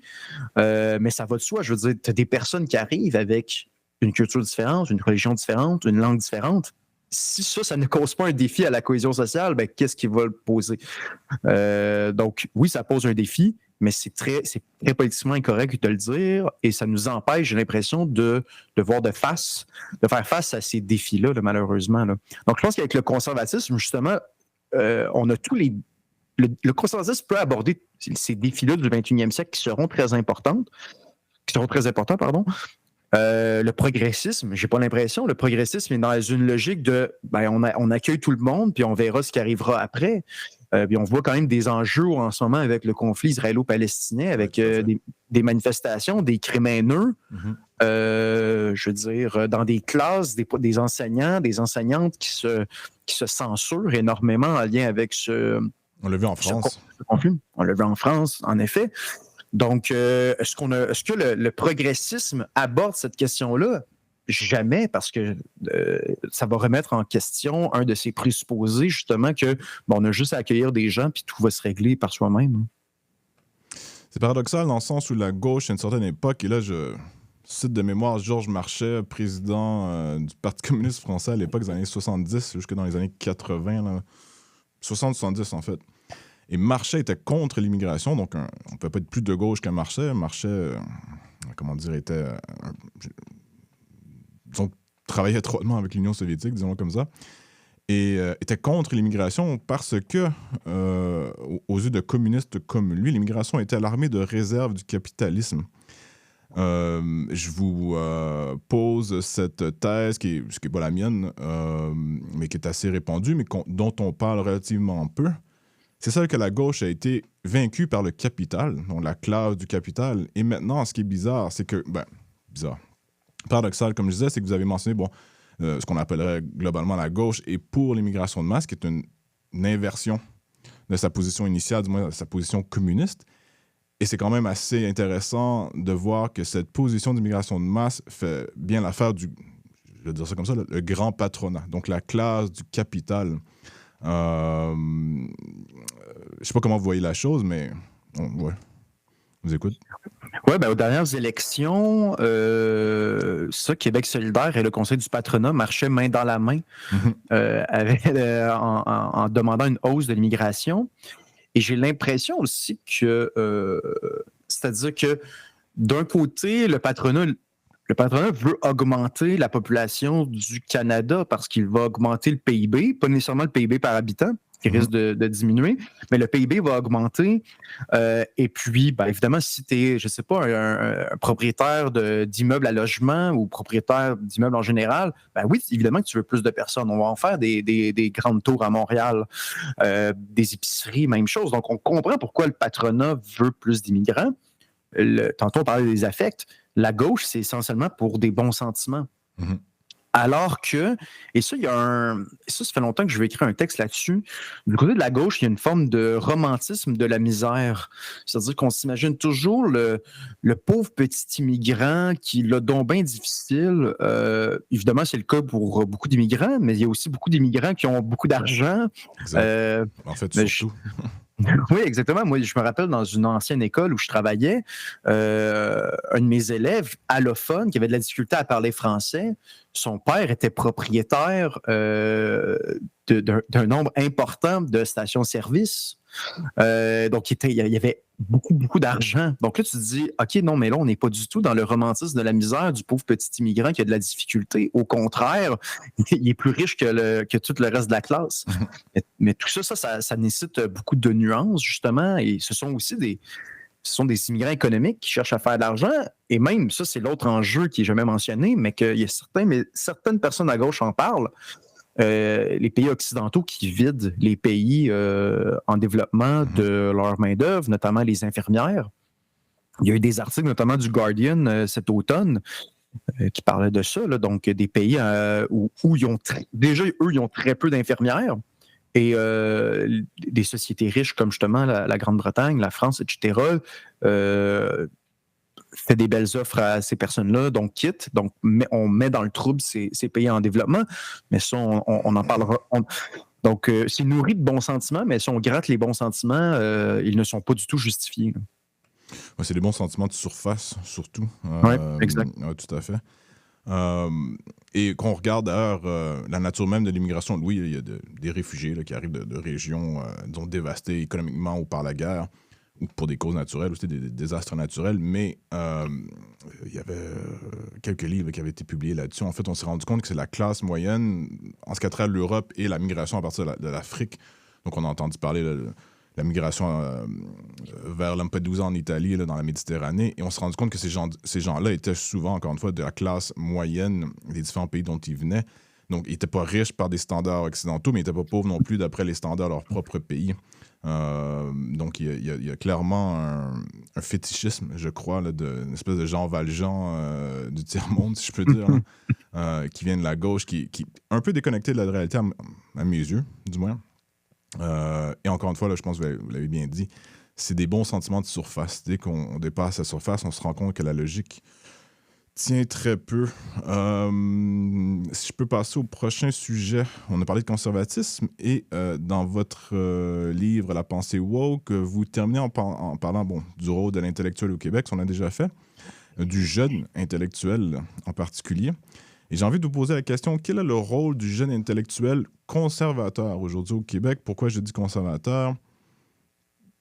[SPEAKER 2] mais ça va de soi. Je veux dire, tu as des personnes qui arrivent avec une culture différente, une religion différente, une langue différente. Si ça ne cause pas un défi à la cohésion sociale, ben, qu'est-ce qui va le poser? Donc, oui, ça pose un défi, mais c'est très politiquement incorrect de le dire, et ça nous empêche, j'ai l'impression, de faire face à ces défis-là, malheureusement. Là. Donc, je pense qu'avec le conservatisme, justement, on a tous les... Le conservatisme peut aborder ces défis-là du 21e siècle qui seront très importants, pardon. Le progressisme, j'ai pas l'impression. Le progressisme est dans une logique de on accueille tout le monde, puis on verra ce qui arrivera après. Puis on voit quand même des enjeux en ce moment avec le conflit israélo-palestinien, avec des manifestations, des crimes haineux. Je veux dire, dans des classes, des enseignants, des enseignantes qui se censurent énormément en lien avec ce...
[SPEAKER 1] On l'a vu en France.
[SPEAKER 2] On l'a vu en France, en effet. Donc, est-ce que le progressisme aborde cette question-là? Jamais, parce que ça va remettre en question un de ces présupposés, justement, que on a juste à accueillir des gens puis tout va se régler par soi-même.
[SPEAKER 1] C'est paradoxal dans le sens où la gauche, à une certaine époque, et là, je cite de mémoire Georges Marchais, président du Parti communiste français à l'époque des années 70 jusque dans les années 80, 60-70 en fait. Et Marchais était contre l'immigration, donc on ne peut pas être plus de gauche qu'un Marchais. Marchais, était... disons, travaillait étroitement avec l'Union soviétique, disons comme ça, et était contre l'immigration parce que, aux yeux de communistes comme lui, l'immigration était l'armée de réserve du capitalisme. Je vous pose cette thèse, qui n'est pas la mienne, mais qui est assez répandue, mais dont on parle relativement peu. C'est celle que la gauche a été vaincue par le capital, donc la classe du capital. Et maintenant, ce qui est bizarre, c'est que... bizarre. Paradoxal, comme je disais, c'est que vous avez mentionné, ce qu'on appellerait globalement la gauche est pour l'immigration de masse, qui est une inversion de sa position initiale, du moins de sa position communiste. Et c'est quand même assez intéressant de voir que cette position d'immigration de masse fait bien l'affaire du, je vais dire ça comme ça, le grand patronat, donc la classe du capital. Je sais pas comment vous voyez la chose, mais ouais, je vous écoute.
[SPEAKER 2] Oui, aux dernières élections, Québec solidaire et le Conseil du patronat marchaient main dans la main en demandant une hausse de l'immigration. Et j'ai l'impression aussi que, c'est-à-dire que d'un côté, le patronat veut augmenter la population du Canada parce qu'il va augmenter le PIB, pas nécessairement le PIB par habitant, qui risque de diminuer, mais le PIB va augmenter. Et puis, évidemment, si tu es, je ne sais pas, un propriétaire d'immeubles à logement ou propriétaire d'immeubles en général, oui, évidemment que tu veux plus de personnes. On va en faire des grandes tours à Montréal, des épiceries, même chose. Donc, on comprend pourquoi le patronat veut plus d'immigrants. Tantôt, on parlait des affects. La gauche, c'est essentiellement pour des bons sentiments.
[SPEAKER 1] Mm-hmm.
[SPEAKER 2] Alors que, et ça, ça fait longtemps que je vais écrire un texte là-dessus, du côté de la gauche, il y a une forme de romantisme de la misère. C'est-à-dire qu'on s'imagine toujours le pauvre petit immigrant qui l'a donc bien difficile. Évidemment, c'est le cas pour beaucoup d'immigrants, mais il y a aussi beaucoup d'immigrants qui ont beaucoup d'argent.
[SPEAKER 1] En fait, surtout.
[SPEAKER 2] Oui, exactement. Moi, je me rappelle dans une ancienne école où je travaillais, un de mes élèves allophone qui avait de la difficulté à parler français, son père était propriétaire d'un nombre important de stations-service. Donc, il y avait beaucoup, beaucoup d'argent. Donc là, tu te dis, OK, non, mais là, on n'est pas du tout dans le romantisme de la misère du pauvre petit immigrant qui a de la difficulté. Au contraire, il est plus riche que tout le reste de la classe. Mais tout ça, ça nécessite beaucoup de nuances, justement. Et ce sont des immigrants économiques qui cherchent à faire de l'argent. Et même, ça, c'est l'autre enjeu qui n'est jamais mentionné, mais qu'il y a certaines personnes à gauche en parlent. Les pays occidentaux qui vident les pays en développement de leur main-d'œuvre, notamment les infirmières. Il y a eu des articles, notamment du Guardian cet automne, qui parlaient de ça. Là, donc, des pays où ils ont déjà, eux, ils ont très peu d'infirmières. Et des sociétés riches comme justement la Grande-Bretagne, la France, etc., fait des belles offres à ces personnes-là, donc quitte. Donc, on met dans le trouble ces pays en développement. Mais ça, on en parlera. Donc, c'est nourri de bons sentiments, mais si on gratte les bons sentiments, ils ne sont pas du tout justifiés.
[SPEAKER 1] Ouais, c'est des bons sentiments de surface, surtout.
[SPEAKER 2] Oui, exact.
[SPEAKER 1] Tout à fait. Et qu'on regarde d'ailleurs la nature même de l'immigration, oui, il y a des réfugiés là, qui arrivent de régions disons, dévastées économiquement ou par la guerre, ou pour des causes naturelles, aussi des désastres naturels, mais il y avait quelques livres qui avaient été publiés là-dessus. En fait, on s'est rendu compte que c'est la classe moyenne, en ce qui a trait à l'Europe et la migration à partir de l'Afrique. Donc, on a entendu parler de la migration vers Lampedusa en Italie, là, dans la Méditerranée, et on s'est rendu compte que ces gens-là étaient souvent, encore une fois, de la classe moyenne des différents pays dont ils venaient. Donc, ils n'étaient pas riches par des standards occidentaux, mais ils n'étaient pas pauvres non plus d'après les standards de leur propre pays. Donc, il y a clairement un fétichisme, je crois, là, une espèce de Jean Valjean du tiers-monde, si je peux dire, qui vient de la gauche, qui est un peu déconnecté de la réalité, à mes yeux, du moins. Et encore une fois, là, je pense que vous l'avez bien dit, c'est des bons sentiments de surface. Dès qu'on dépasse la surface, on se rend compte que la logique tient très peu. Si je peux passer au prochain sujet, on a parlé de conservatisme et dans votre livre La pensée woke, vous terminez en parlant du rôle de l'intellectuel au Québec, ça on a déjà fait, du jeune intellectuel en particulier. Et j'ai envie de vous poser la question, quel est le rôle du jeune intellectuel conservateur aujourd'hui au Québec? Pourquoi je dis conservateur?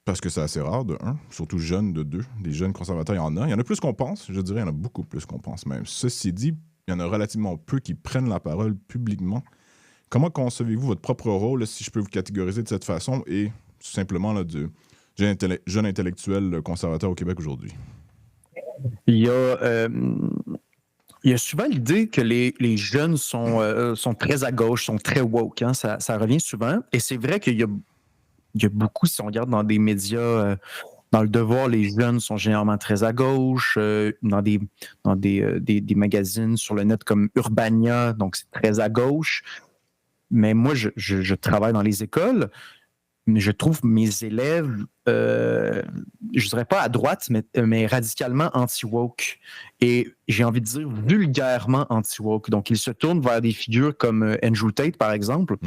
[SPEAKER 1] Parce que c'est assez rare, de un, surtout jeune, de deux. Des jeunes conservateurs, il y en a. Il y en a plus qu'on pense, je dirais, il y en a beaucoup plus qu'on pense même. Ceci dit, il y en a relativement peu qui prennent la parole publiquement. Comment concevez-vous votre propre rôle, si je peux vous catégoriser de cette façon, et tout simplement là, du jeune intellectuel conservateur au Québec aujourd'hui?
[SPEAKER 2] Il y a souvent l'idée que les jeunes sont très à gauche, sont très woke. Hein? Ça revient souvent. Et c'est vrai qu'il y a beaucoup, si on regarde dans des médias, dans Le Devoir, les jeunes sont généralement très à gauche. Dans des magazines sur le net comme Urbania, donc c'est très à gauche. Mais moi, je travaille dans les écoles. Mais je trouve mes élèves, je ne dirais pas à droite, mais radicalement anti-woke. Et j'ai envie de dire vulgairement anti-woke. Donc, ils se tournent vers des figures comme Andrew Tate, par exemple,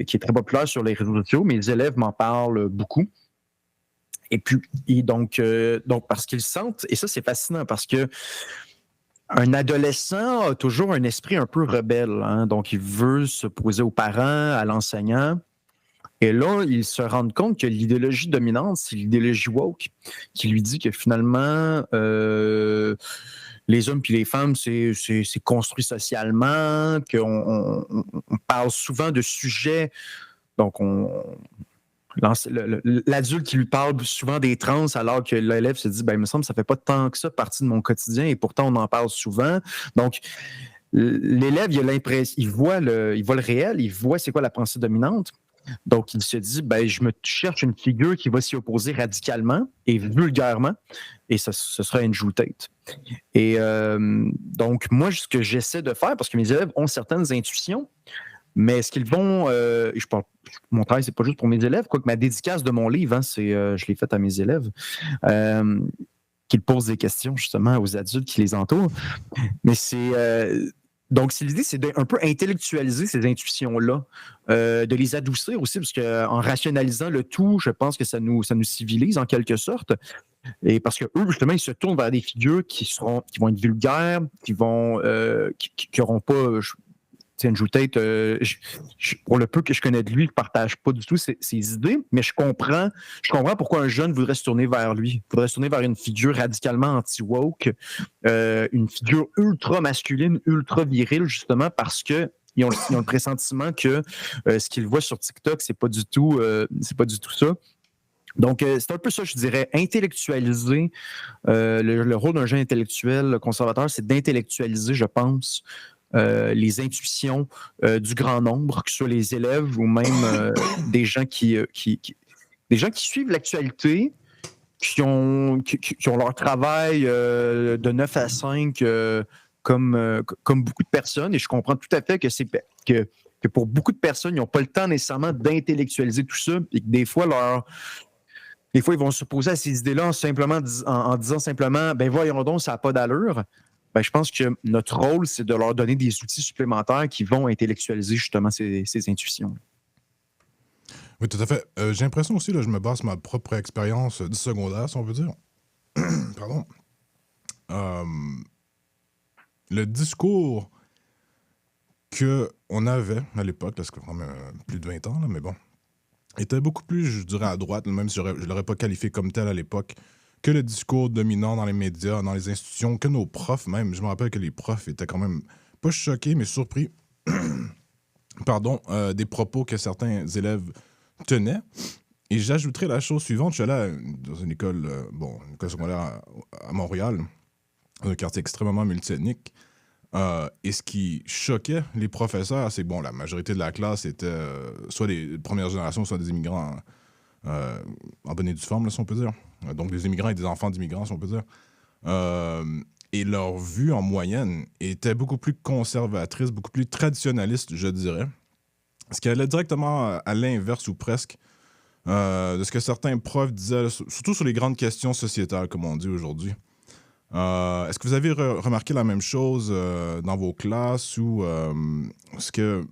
[SPEAKER 2] qui est très populaire sur les réseaux sociaux. Mes élèves m'en parlent beaucoup. Et puis, donc parce qu'ils sentent, et ça, c'est fascinant parce que un adolescent a toujours un esprit un peu rebelle, hein, donc il veut s'opposer aux parents, à l'enseignant. Et là, ils se rendent compte que l'idéologie dominante, c'est l'idéologie woke, qui lui dit que finalement, les hommes puis les femmes, c'est construit socialement, qu'on parle souvent de sujets, donc l'adulte qui lui parle souvent des trans, alors que l'élève se dit, ben, il me semble que ça fait pas tant que ça partie de mon quotidien, et pourtant on en parle souvent. Donc, l'élève, il a l'impression, il voit le réel, il voit c'est quoi la pensée dominante. Donc, il se dit, ben, je me cherche une figure qui va s'y opposer radicalement et vulgairement, et ce sera Andrew Tate. Et donc, moi, ce que j'essaie de faire, parce que mes élèves ont certaines intuitions, mais est-ce qu'ils vont... mon travail, c'est pas juste pour mes élèves, quoique ma dédicace de mon livre, hein, je l'ai faite à mes élèves, qu'ils posent des questions justement aux adultes qui les entourent. Mais donc, l'idée, c'est d'un peu intellectualiser ces intuitions-là, de les adoucir aussi, parce qu'en rationalisant le tout, je pense que ça nous civilise en quelque sorte. Et parce que eux, justement, ils se tournent vers des figures qui vont être vulgaires, qui n'auront pas. Andrew Tate, pour le peu que je connais de lui, il ne partage pas du tout ses idées, mais je comprends pourquoi un jeune voudrait se tourner vers lui. Il voudrait se tourner vers une figure radicalement anti-woke, une figure ultra masculine, ultra virile, justement, parce que ils ont le pressentiment que ce qu'ils voient sur TikTok, c'est pas du tout ça. Donc, c'est un peu ça, je dirais, intellectualiser. Le rôle d'un jeune intellectuel conservateur, c'est d'intellectualiser, je pense, les intuitions du grand nombre, que ce soit les élèves ou même des gens qui suivent l'actualité, qui ont leur travail de 9 à 5 comme beaucoup de personnes. Et je comprends tout à fait que pour beaucoup de personnes, ils n'ont pas le temps nécessairement d'intellectualiser tout ça et que des fois, ils vont s'opposer à ces idées-là en disant simplement « ben voyons donc, ça n'a pas d'allure ». Ben, je pense que notre rôle, c'est de leur donner des outils supplémentaires qui vont intellectualiser justement ces intuitions.
[SPEAKER 1] Oui, tout à fait. J'ai l'impression aussi, là, je me base sur ma propre expérience du secondaire, si on veut dire. Pardon. Le discours qu'on avait à l'époque, parce que quand même plus de 20 ans, là, mais bon, était beaucoup plus, je dirais, à droite, même si je ne l'aurais pas qualifié comme tel à l'époque, que le discours dominant dans les médias, dans les institutions, que nos profs même. Je me rappelle que les profs étaient quand même pas choqués, mais surpris pardon, des propos que certains élèves tenaient. Et j'ajouterais la chose suivante. Je suis allé dans une école, une école secondaire à Montréal, dans un quartier extrêmement multiethnique. Et ce qui choquait les professeurs, c'est la majorité de la classe était soit des premières générations, soit des immigrants en bonne et due forme, là, si on peut dire. Donc des immigrants et des enfants d'immigrants, si on peut dire. Et leur vue en moyenne était beaucoup plus conservatrice, beaucoup plus traditionnaliste, je dirais. Ce qui allait directement à l'inverse ou presque de ce que certains profs disaient, surtout sur les grandes questions sociétales, comme on dit aujourd'hui. Est-ce que vous avez remarqué la même chose dans vos classes ou est-ce que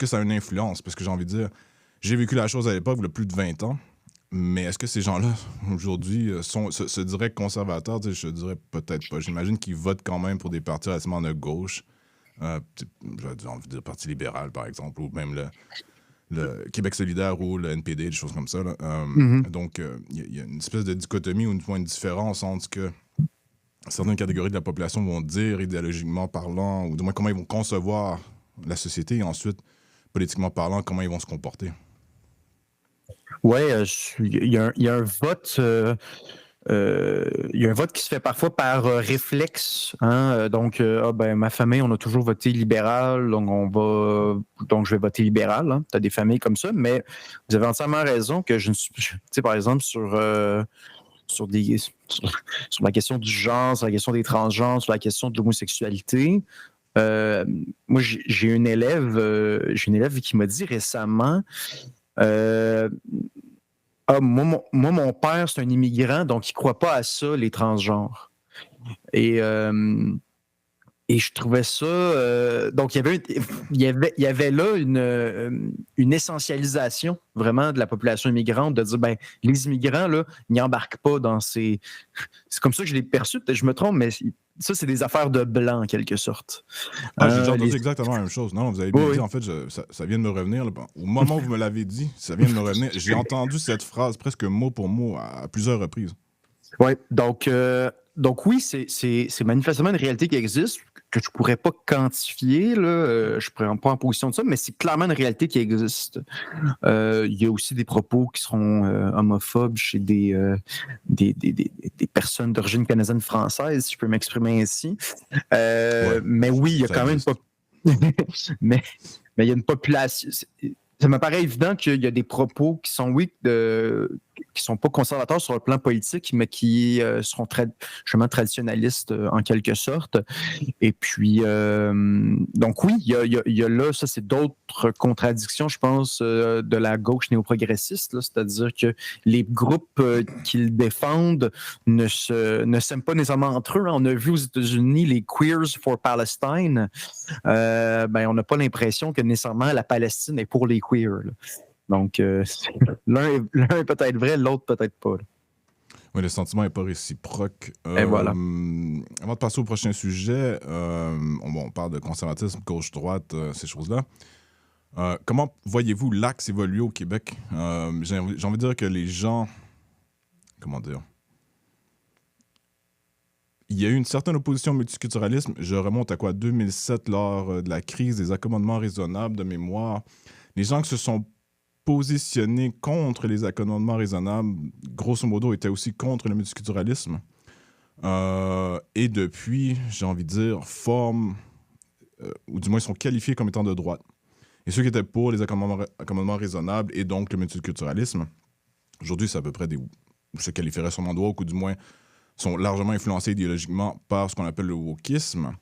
[SPEAKER 1] ça a une influence? Parce que j'ai envie de dire, j'ai vécu la chose à l'époque, il y a plus de 20 ans, mais est-ce que ces gens-là, aujourd'hui, se diraient conservateurs? Je dirais peut-être pas. J'imagine qu'ils votent quand même pour des partis relativement de gauche. J'ai envie de dire Parti libéral, par exemple, ou même le Québec solidaire ou le NPD, des choses comme ça. Là. Donc, il y a une espèce de dichotomie ou une différence entre ce que certaines catégories de la population vont dire idéologiquement parlant, ou du moins comment ils vont concevoir la société, et ensuite, politiquement parlant, comment ils vont se comporter.
[SPEAKER 2] Oui, il y a un vote... il y a un vote qui se fait parfois par réflexe. Hein? Donc, ma famille, on a toujours voté libéral, donc je vais voter libéral. Hein? Tu as des familles comme ça, mais vous avez entièrement raison que je ne suis... Tu sais, par exemple, sur la question du genre, sur la question des transgenres, sur la question de l'homosexualité, moi, j'ai une élève qui m'a dit récemment... moi, mon père, c'est un immigrant, donc il ne croit pas à ça, les transgenres. Et Et je trouvais ça. Donc, il y avait là une essentialisation vraiment de la population immigrante, de dire, ben, les immigrants, là, n'y embarquent pas dans ces. C'est comme ça que je l'ai perçu, peut-être que je me trompe, mais ça, c'est des affaires de blanc, en quelque sorte.
[SPEAKER 1] Ah, j'ai déjà entendu exactement la même chose. Non, vous avez bien
[SPEAKER 2] Oui,
[SPEAKER 1] dit,
[SPEAKER 2] oui.
[SPEAKER 1] en fait, ça vient de me revenir. Là. Bon, au moment où vous me l'avez dit, ça vient de me revenir. J'ai entendu cette phrase presque mot pour mot à plusieurs reprises.
[SPEAKER 2] Oui, donc oui, c'est manifestement une réalité qui existe, que je ne pourrais pas quantifier, là, je ne pourrais pas en position de ça, mais c'est clairement une réalité qui existe. Il y a aussi des propos qui seront homophobes chez des personnes d'origine canadienne-française, si je peux m'exprimer ainsi.
[SPEAKER 1] Ouais,
[SPEAKER 2] Mais oui, il y a
[SPEAKER 1] ça
[SPEAKER 2] quand même
[SPEAKER 1] existe.
[SPEAKER 2] mais, mais il y a une population. Ça me paraît évident qu'il y a des propos qui sont, oui, qui sont pas conservateurs sur le plan politique, mais qui seront justement traditionnalistes en quelque sorte. Et puis, donc oui, il y a là, ça c'est d'autres contradictions, je pense, de la gauche néo-progressiste, là, c'est-à-dire que les groupes qu'ils défendent ne s'aiment pas nécessairement entre eux. On a vu aux États-Unis les Queers for Palestine. Ben, on n'a pas l'impression que nécessairement la Palestine est pour les queers. Là. Donc, l'un est peut-être vrai, l'autre peut-être pas. Là.
[SPEAKER 1] Oui, le sentiment n'est pas réciproque.
[SPEAKER 2] Et voilà.
[SPEAKER 1] Avant de passer au prochain sujet, on parle de conservatisme, gauche-droite, ces choses-là. Comment voyez-vous l'axe évoluer au Québec? J'ai envie de dire que les gens... Comment dire? Il y a eu une certaine opposition au multiculturalisme. Je remonte à quoi? 2007, lors de la crise des accommodements raisonnables de mémoire. Les gens qui se sont positionnés contre les accommodements raisonnables, grosso modo, étaient aussi contre le multiculturalisme. Et depuis, j'ai envie de dire, forment, ou du moins sont qualifiés comme étant de droite. Et ceux qui étaient pour les accommodements raisonnables et donc le multiculturalisme, aujourd'hui, c'est à peu près des... se qualifieraient sûrement de woke, ou du moins sont largement influencés idéologiquement par ce qu'on appelle le wokisme.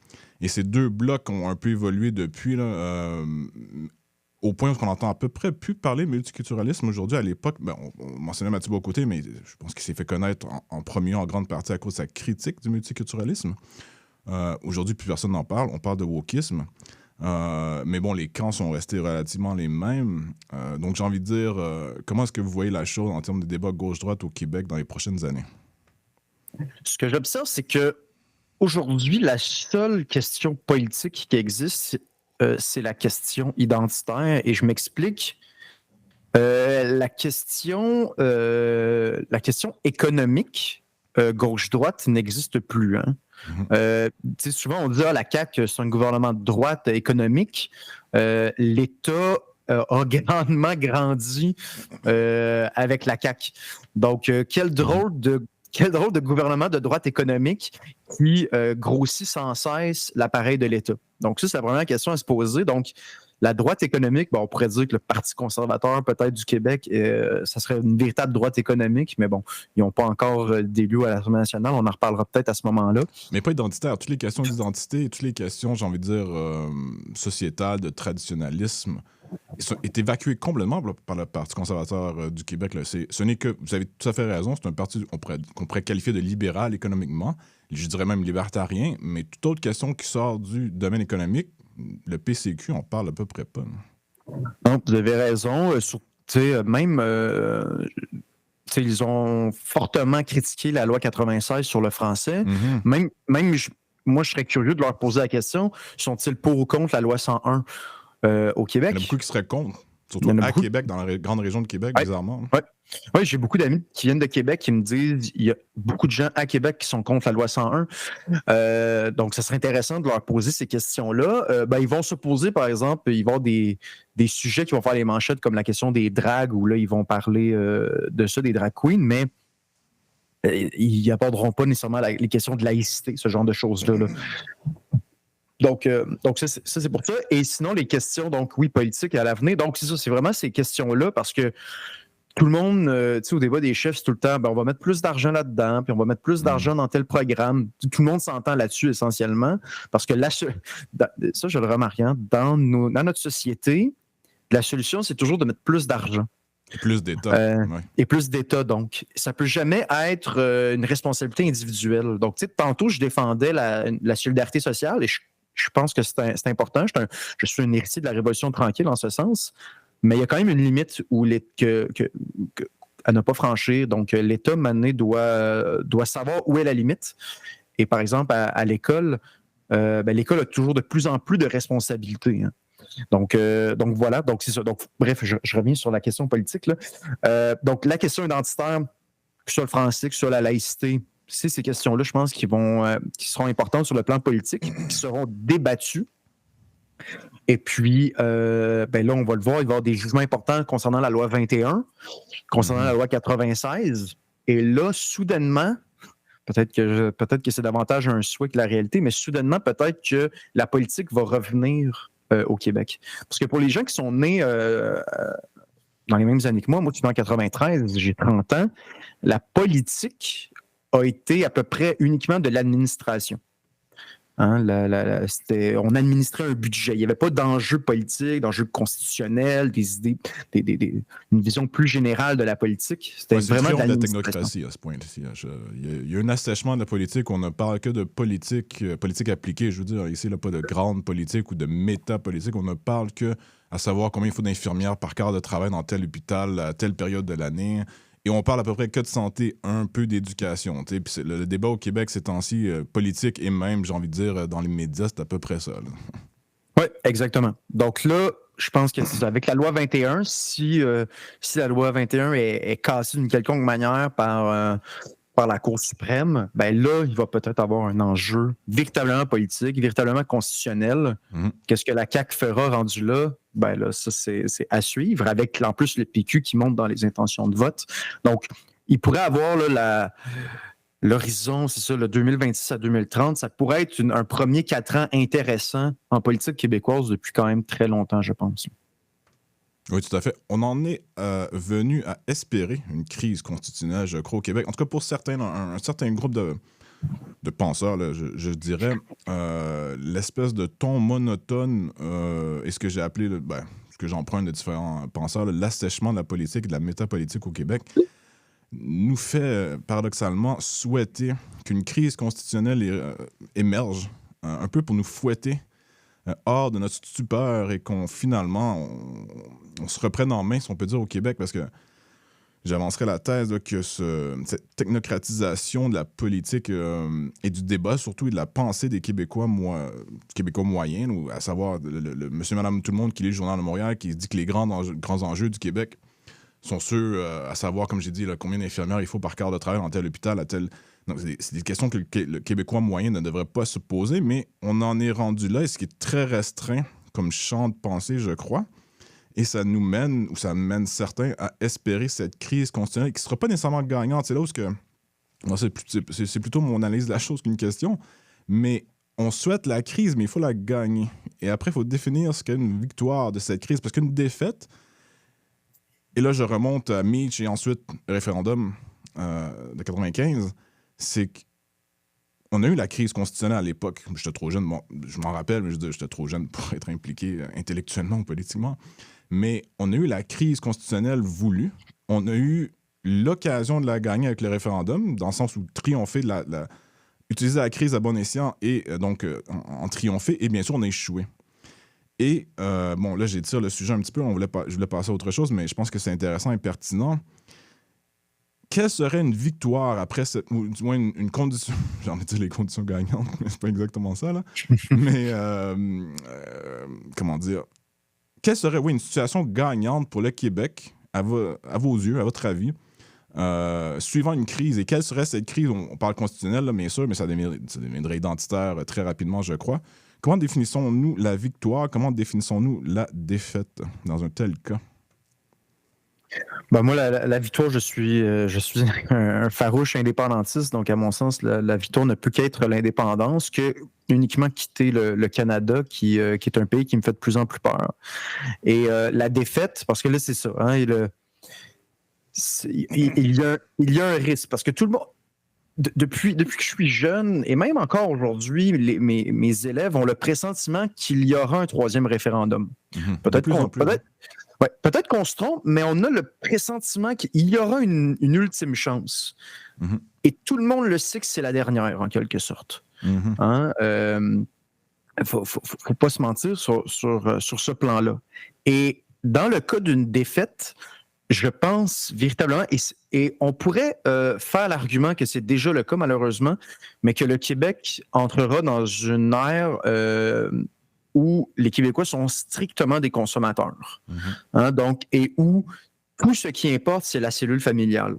[SPEAKER 1] Et ces deux blocs ont un peu évolué depuis, là, au point où on entend à peu près plus parler multiculturalisme aujourd'hui. À l'époque, ben, on mentionnait Mathieu Bocoté, mais je pense qu'il s'est fait connaître en premier en grande partie à cause de sa critique du multiculturalisme. Aujourd'hui, plus personne n'en parle. On parle de wokisme. Mais bon, les camps sont restés relativement les mêmes. Donc, j'ai envie de dire, comment est-ce que vous voyez la chose en termes de débat gauche-droite au Québec dans les prochaines années?
[SPEAKER 2] Ce que j'observe, c'est que aujourd'hui, la seule question politique qui existe, c'est la question identitaire. Et je m'explique. La question économique, gauche-droite, n'existe plus. Hein. Souvent, on dit la CAQ, c'est un gouvernement de droite économique. L'État a grandement grandi avec la CAQ. Donc, quel drôle de gouvernement de droite économique qui grossit sans cesse l'appareil de l'État. Donc, ça, c'est la première question à se poser. Donc, la droite économique, on pourrait dire que le Parti conservateur, peut-être du Québec, ça serait une véritable droite économique, mais bon, ils n'ont pas encore d'élu à l'Assemblée nationale. On en reparlera peut-être à ce moment-là.
[SPEAKER 1] Mais pas identitaire. Toutes les questions d'identité, toutes les questions, j'ai envie de dire, sociétales, de traditionnalisme, est évacué complètement par le Parti conservateur du Québec. Là. Ce n'est que, vous avez tout à fait raison, c'est un parti qu'on pourrait qualifier de libéral économiquement, je dirais même libertarien, mais toute autre question qui sort du domaine économique, le PCQ, on parle à peu près pas.
[SPEAKER 2] Non, vous avez raison. Même, ils ont fortement critiqué la loi 96 sur le français.
[SPEAKER 1] Mm-hmm.
[SPEAKER 2] Moi, je serais curieux de leur poser la question, sont-ils pour ou contre la loi 101 au Québec?
[SPEAKER 1] Il y en a beaucoup qui seraient contre, surtout à Québec, dans la grande région de Québec, bizarrement.
[SPEAKER 2] Oui, j'ai beaucoup d'amis qui viennent de Québec qui me disent qu'il y a beaucoup de gens à Québec qui sont contre la loi 101. Donc, ça serait intéressant de leur poser ces questions-là. Ils vont se poser, par exemple, ils vont avoir des sujets qui vont faire les manchettes, comme la question des drags, où là, ils vont parler de ça, des drag queens, mais ils n'aborderont pas nécessairement les questions de laïcité, ce genre de choses-là. Là. Donc ça, c'est pour ça. Et sinon, les questions, donc oui, politiques à l'avenir. Donc, c'est ça, c'est vraiment ces questions-là, parce que tout le monde, au débat des chefs, c'est tout le temps, on va mettre plus d'argent là-dedans, puis on va mettre plus d'argent dans tel programme. Tout le monde s'entend là-dessus essentiellement, parce que ça, je le remarque, hein, dans notre société, la solution, c'est toujours de mettre plus d'argent.
[SPEAKER 1] Et plus d'État.
[SPEAKER 2] Et plus d'État, donc. Ça ne peut jamais être une responsabilité individuelle. Donc, tantôt, je défendais la solidarité sociale et je Je pense que c'est important. Je suis un héritier de la Révolution tranquille en ce sens, mais il y a quand même une limite à ne pas franchir. Donc, l'État, maintenant, doit savoir où est la limite. Et par exemple, à l'école, l'école a toujours de plus en plus de responsabilités. Hein. Donc voilà, donc c'est ça. Donc, bref, je reviens sur la question politique. Là. Donc, la question identitaire, que ce soit le français, que ce soit la laïcité, c'est ces questions-là, je pense, qui seront importantes sur le plan politique, qui seront débattues. Et puis, là, on va le voir, il va y avoir des jugements importants concernant la loi 21, concernant la loi 96. Et là, soudainement, peut-être que c'est davantage un souhait que la réalité, mais soudainement, peut-être que la politique va revenir au Québec. Parce que pour les gens qui sont nés dans les mêmes années que moi je suis né en 93, j'ai 30 ans, la politique a été à peu près uniquement de l'administration. Hein, on administrait un budget. Il n'y avait pas d'enjeu politique, d'enjeu constitutionnel, des idées, une vision plus générale de la politique.
[SPEAKER 1] C'était vraiment de la technocratie à ce point-ci. Il y a un assèchement de la politique. On ne parle que de politique appliquée. Je veux dire, ici, il n'y a pas de grande politique ou de métapolitique. On ne parle que à savoir combien il faut d'infirmières par quart de travail dans tel hôpital à telle période de l'année. Et on parle à peu près que de santé, un peu d'éducation. Puis le débat au Québec ces temps-ci, politique et même, j'ai envie de dire, dans les médias, c'est à peu près ça.
[SPEAKER 2] Oui, exactement. Donc là, je pense que avec la loi 21, si la loi 21 est cassée d'une quelconque manière par la Cour suprême, ben là, il va peut-être avoir un enjeu véritablement politique, véritablement constitutionnel. Qu'est-ce que la CAQ fera rendu là? Ben là, ça, c'est à suivre, avec en plus le PQ qui monte dans les intentions de vote. Donc, il pourrait avoir là, l'horizon, c'est ça, le 2026 à 2030, ça pourrait être un premier 4 ans intéressant en politique québécoise depuis quand même très longtemps, je pense.
[SPEAKER 1] Oui, tout à fait. On en est venu à espérer une crise constitutionnelle, je crois, au Québec. En tout cas, pour certains, un certain groupe de penseurs, là, je dirais, l'espèce de ton monotone et ce que j'ai appelé, ce que j'emprunte de différents penseurs, l'assèchement de la politique et de la métapolitique au Québec, nous fait paradoxalement souhaiter qu'une crise constitutionnelle émerge, un peu pour nous fouetter hors de notre stupeur et qu'on finalement on se reprenne en main, si on peut dire, au Québec, parce que j'avancerais la thèse là, que cette technocratisation de la politique et du débat, surtout, et de la pensée des Québécois, moyens, ou à savoir le monsieur, madame, tout le monde qui lit le Journal de Montréal, qui dit que les grands enjeux du Québec sont ceux, à savoir, comme j'ai dit, là, combien d'infirmières il faut par quart de travail dans tel hôpital, à tel... Donc, c'est des questions que le Québécois moyen ne devrait pas se poser, mais on en est rendu là, et ce qui est très restreint comme champ de pensée, je crois. Et ça nous mène, ou ça mène certains à espérer cette crise constitutionnelle qui ne sera pas nécessairement gagnante. C'est là où c'est plutôt mon analyse de la chose qu'une question. Mais on souhaite la crise, mais il faut la gagner. Et après, il faut définir ce qu'est une victoire de cette crise. Parce qu'une défaite, et là, je remonte à Meach et ensuite le référendum de 95, c'est qu'on a eu la crise constitutionnelle à l'époque. J'étais trop jeune, bon, je m'en rappelle, mais j'étais trop jeune pour être impliqué intellectuellement ou politiquement. Mais on a eu la crise constitutionnelle voulue. On a eu l'occasion de la gagner avec le référendum, dans le sens où triompher utiliser la crise à bon escient et donc en triompher. Et bien sûr, on a échoué. Et bon, là, j'étire le sujet un petit peu. Je voulais passer à autre chose, mais je pense que c'est intéressant et pertinent. Quelle serait une victoire après ou du moins une condition, j'ai envie de dire les conditions gagnantes, mais c'est pas exactement ça, là. Mais, comment dire, quelle serait, une situation gagnante pour le Québec, à vos yeux, à votre avis, suivant une crise? Et quelle serait cette crise? On parle constitutionnelle, là, bien sûr, mais ça deviendrait identitaire très rapidement, je crois. Comment définissons-nous la victoire? Comment définissons-nous la défaite dans un tel cas?
[SPEAKER 2] Ben moi, la victoire, je suis un farouche indépendantiste. Donc, à mon sens, la victoire ne peut qu'être l'indépendance, que uniquement quitter le Canada, qui est un pays qui me fait de plus en plus peur. Et la défaite, parce que là, c'est ça. Hein, il y a un risque. Parce que tout le monde... Depuis que je suis jeune, et même encore aujourd'hui, mes élèves ont le pressentiment qu'il y aura un troisième référendum. Peut-être qu'on se trompe, mais on a le pressentiment qu'il y aura une ultime chance. Et tout le monde le sait que c'est la dernière, en quelque sorte. Hein? faut pas se mentir sur ce plan-là. Et dans le cas d'une défaite, je pense véritablement, et on pourrait faire l'argument que c'est déjà le cas malheureusement, mais que le Québec entrera dans une ère où les Québécois sont strictement des consommateurs. Hein, donc, et où tout ce qui importe, c'est la cellule familiale.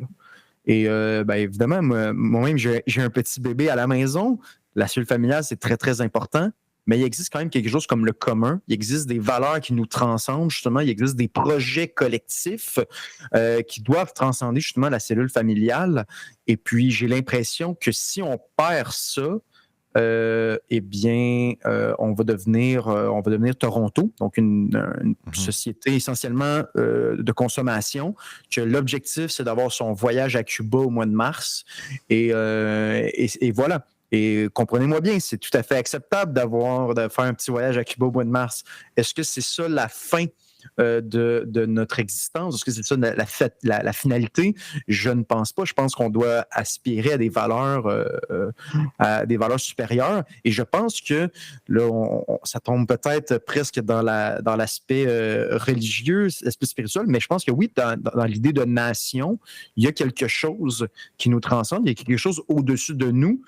[SPEAKER 2] Et évidemment, moi-même, j'ai un petit bébé à la maison. La cellule familiale, c'est très, très important. Mais il existe quand même quelque chose comme le commun. Il existe des valeurs qui nous transcendent, justement. Il existe des projets collectifs qui doivent transcender, justement, la cellule familiale. Et puis, j'ai l'impression que si on perd ça, on va devenir Toronto, donc une société essentiellement de consommation, que l'objectif, c'est d'avoir son voyage à Cuba au mois de mars. Et voilà. Et comprenez-moi bien, c'est tout à fait acceptable de faire un petit voyage à Cuba au mois de mars. Est-ce que c'est ça la fin de notre existence? Est-ce que c'est ça la finalité? Je ne pense pas. Je pense qu'on doit aspirer à des valeurs supérieures. Et je pense que là, ça tombe peut-être presque dans l'aspect religieux, l'aspect spirituel, mais je pense que oui, dans l'idée de nation, il y a quelque chose qui nous transcende, il y a quelque chose au-dessus de nous.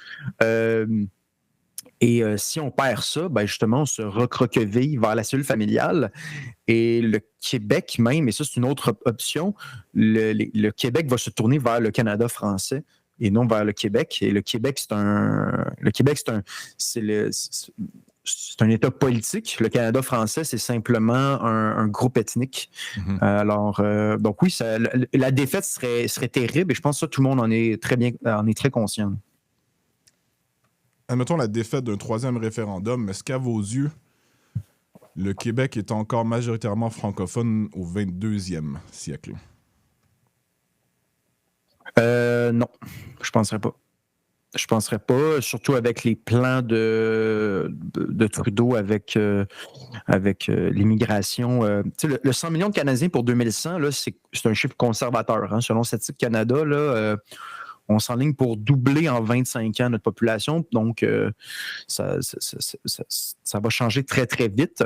[SPEAKER 2] Si on perd ça, justement, on se recroqueville vers la cellule familiale. Et le Québec même, et ça, c'est une autre option, le Québec va se tourner vers le Canada français et non vers le Québec. Et le Québec, c'est un État politique. Le Canada français, c'est simplement un groupe ethnique. Donc oui, la défaite serait terrible et je pense que ça, tout le monde en est très conscient.
[SPEAKER 1] Admettons la défaite d'un troisième référendum, est-ce qu'à vos yeux, le Québec est encore majoritairement francophone au 22e siècle?
[SPEAKER 2] Non, je penserais pas. Je penserais pas, surtout avec les plans de Trudeau avec l'immigration. Le 100 millions de Canadiens pour 2100, là, c'est un chiffre conservateur. Hein. Selon Statistique Canada, là, on s'enligne pour doubler en 25 ans notre population. Donc, ça va changer très, très vite.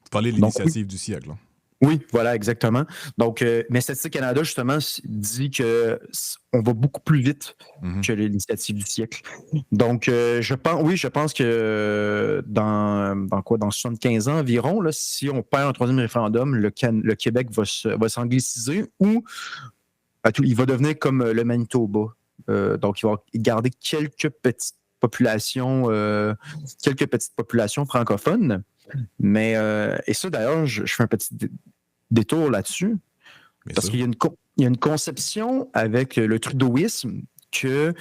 [SPEAKER 1] Vous parlez de l'initiative du siècle. Hein.
[SPEAKER 2] Oui, voilà, exactement. Donc, mais Statistique Canada, justement, dit qu'on va beaucoup plus vite que l'initiative du siècle. Donc, je pense que dans 75 ans environ, là, si on perd un troisième référendum, le Québec va s'angliciser ou il va devenir comme le Manitoba. Donc, il va garder quelques petites populations francophones. Mais, et ça, d'ailleurs, je fais un petit détour là-dessus, parce qu'il y a une conception avec le trudeauisme que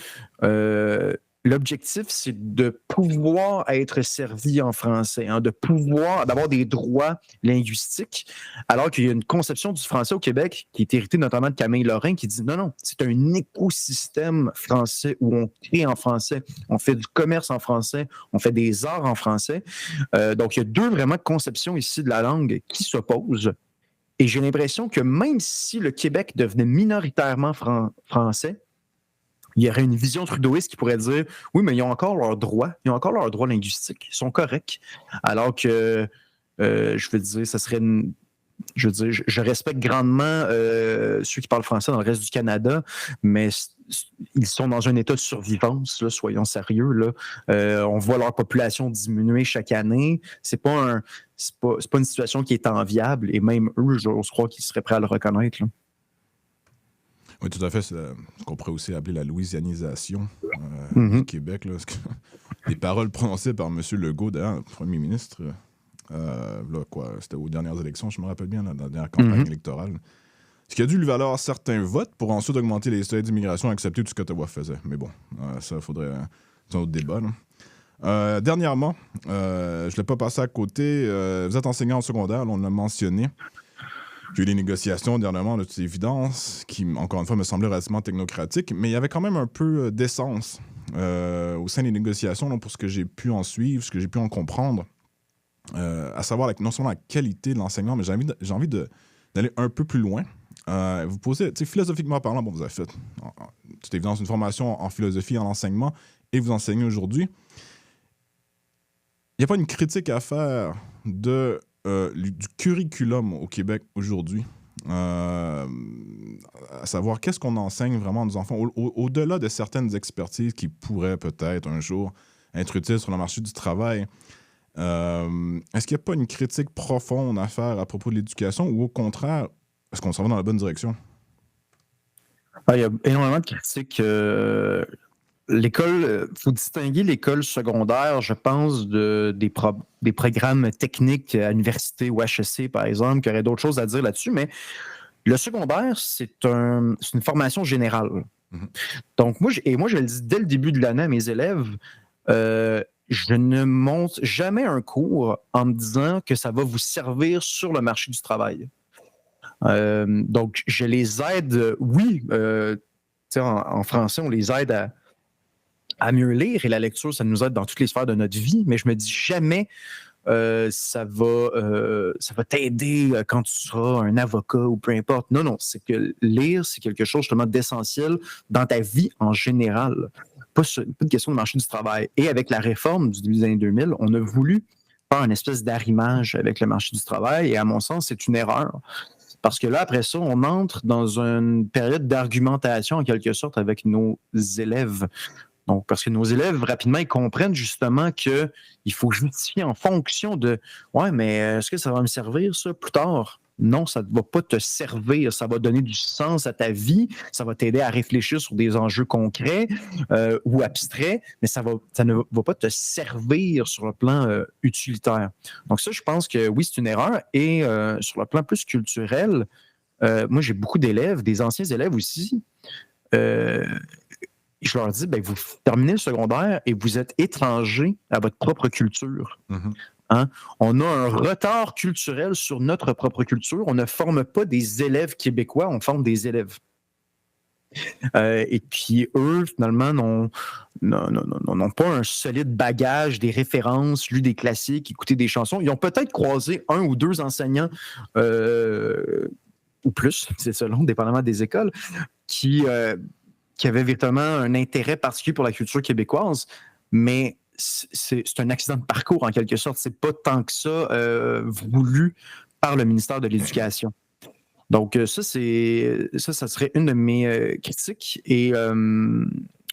[SPEAKER 2] l'objectif, c'est de pouvoir être servi en français, hein, d'avoir des droits linguistiques, alors qu'il y a une conception du français au Québec qui est héritée notamment de Camille Lorrain qui dit non, c'est un écosystème français où on crée en français, on fait du commerce en français, on fait des arts en français. Donc, il y a deux vraiment conceptions ici de la langue qui s'opposent. Et j'ai l'impression que même si le Québec devenait minoritairement français, il y aurait une vision trudeauiste qui pourrait dire « Oui, mais ils ont encore leurs droits. Ils ont encore leurs droits linguistiques. Ils sont corrects. » Alors que, je veux dire, je respecte grandement ceux qui parlent français dans le reste du Canada, mais ils sont dans un état de survivance, là, soyons sérieux. Là. On voit leur population diminuer chaque année. C'est pas une situation qui est enviable, et même eux, j'ose croire qu'ils seraient prêts à le reconnaître. Là.
[SPEAKER 1] Oui, tout à fait. C'est ce qu'on pourrait aussi appeler la louisianisation du Québec. Là, les paroles prononcées par M. Legault, d'ailleurs, le premier ministre, c'était aux dernières élections, je me rappelle bien, dans la dernière campagne électorale, ce qui a dû lui valoir certains votes pour ensuite augmenter les seuils d'immigration et accepter tout ce qu'Ottawa faisait. Mais bon, ça, faudrait... c'est un autre débat. Là. Dernièrement, je ne l'ai pas passé à côté, vous êtes enseignant en secondaire, là, on l'a mentionné. J'ai eu les négociations dernièrement, de toute évidence, qui, encore une fois, me semblaient relativement technocratiques, mais il y avait quand même un peu d'essence au sein des négociations, là, pour ce que j'ai pu en suivre, ce que j'ai pu en comprendre, à savoir non seulement la qualité de l'enseignement, mais j'ai envie d'aller un peu plus loin. Vous posez, philosophiquement parlant, vous avez fait, de toute évidence, une formation en philosophie et en enseignement, et vous enseignez aujourd'hui. n'y a pas une critique à faire du curriculum au Québec aujourd'hui? À savoir, qu'est-ce qu'on enseigne vraiment à nos enfants, au-delà de certaines expertises qui pourraient peut-être un jour être utiles sur le marché du travail. Est-ce qu'il n'y a pas une critique profonde à faire à propos de l'éducation ou au contraire, est-ce qu'on s'en va dans la bonne direction?
[SPEAKER 2] Il y a énormément de critiques. L'école, il faut distinguer l'école secondaire, je pense, des programmes techniques à l'université ou HEC, par exemple, qui aurait d'autres choses à dire là-dessus, mais le secondaire, c'est une formation générale.
[SPEAKER 1] Mhm.
[SPEAKER 2] Donc, moi, je le dis dès le début de l'année à mes élèves, je ne monte jamais un cours en me disant que ça va vous servir sur le marché du travail. Donc, je les aide, oui, en français, on les aide à mieux lire et la lecture, ça nous aide dans toutes les sphères de notre vie, mais je me dis jamais ça va t'aider quand tu seras un avocat ou peu importe. Non, c'est que lire, c'est quelque chose justement d'essentiel dans ta vie en général. Pas une question de marché du travail. Et avec la réforme du début des années 2000, on a voulu faire une espèce d'arrimage avec le marché du travail et à mon sens, c'est une erreur. Parce que là, après ça, on entre dans une période d'argumentation en quelque sorte avec nos élèves. Donc, parce que nos élèves, rapidement, ils comprennent justement qu'il faut justifier en fonction de « Ouais, mais est-ce que ça va me servir, ça, plus tard? » Non, ça ne va pas te servir. Ça va donner du sens à ta vie. Ça va t'aider à réfléchir sur des enjeux concrets ou abstraits, mais ça ne va pas te servir sur le plan utilitaire. Donc ça, je pense que oui, c'est une erreur. Et sur le plan plus culturel, moi, j'ai beaucoup d'élèves, des anciens élèves aussi, je leur dis, vous terminez le secondaire et vous êtes étranger à votre propre culture.
[SPEAKER 1] Mm-hmm.
[SPEAKER 2] Hein? On a un retard culturel sur notre propre culture. On ne forme pas des élèves québécois, on forme des élèves. Et puis eux, finalement, n'ont pas un solide bagage, des références, lu des classiques, écouté des chansons. Ils ont peut-être croisé un ou deux enseignants, ou plus, c'est selon, dépendamment des écoles, qui avait véritablement un intérêt particulier pour la culture québécoise, mais c'est un accident de parcours en quelque sorte. C'est pas tant que ça voulu par le ministère de l'Éducation. Donc ça serait une de mes critiques. Et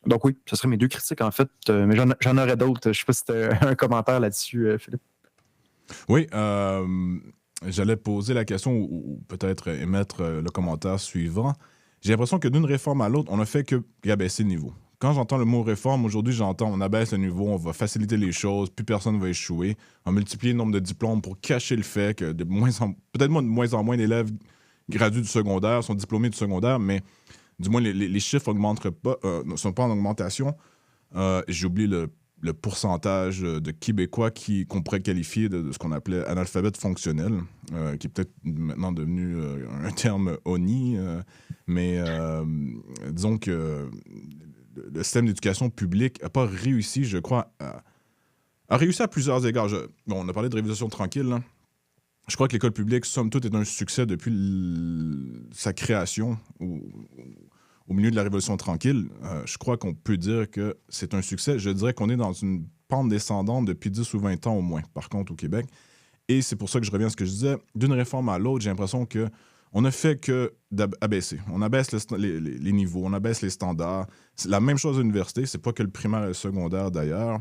[SPEAKER 2] donc oui, ce serait mes deux critiques en fait, mais j'en aurais d'autres. Je ne sais pas si tu as un commentaire là-dessus, Philippe.
[SPEAKER 1] Oui, j'allais poser la question ou peut-être émettre le commentaire suivant. J'ai l'impression que d'une réforme à l'autre, on n'a fait que abaisser le niveau. Quand j'entends le mot réforme, aujourd'hui, j'entends on abaisse le niveau, on va faciliter les choses, plus personne ne va échouer, on va multiplier le nombre de diplômes pour cacher le fait que peut-être de moins en moins d'élèves gradués du secondaire sont diplômés du secondaire, mais du moins les chiffres ne sont pas en augmentation. J'ai oublié le pourcentage de Québécois qu'on pourrait qualifier de ce qu'on appelait analphabète fonctionnel, qui est peut-être maintenant devenu un terme honni, mais disons que le système d'éducation publique n'a pas réussi, je crois, a réussi à plusieurs égards. On a parlé de révolution tranquille, là. Je crois que l'école publique, somme toute, est un succès depuis sa création au milieu de la Révolution tranquille. Je crois qu'on peut dire que c'est un succès. Je dirais qu'on est dans une pente descendante depuis 10 ou 20 ans au moins, par contre, au Québec. Et c'est pour ça que je reviens à ce que je disais. D'une réforme à l'autre, j'ai l'impression qu'on ne fait que abaisser. On abaisse les niveaux, on abaisse les standards. C'est la même chose à l'université. C'est pas que le primaire et le secondaire, d'ailleurs.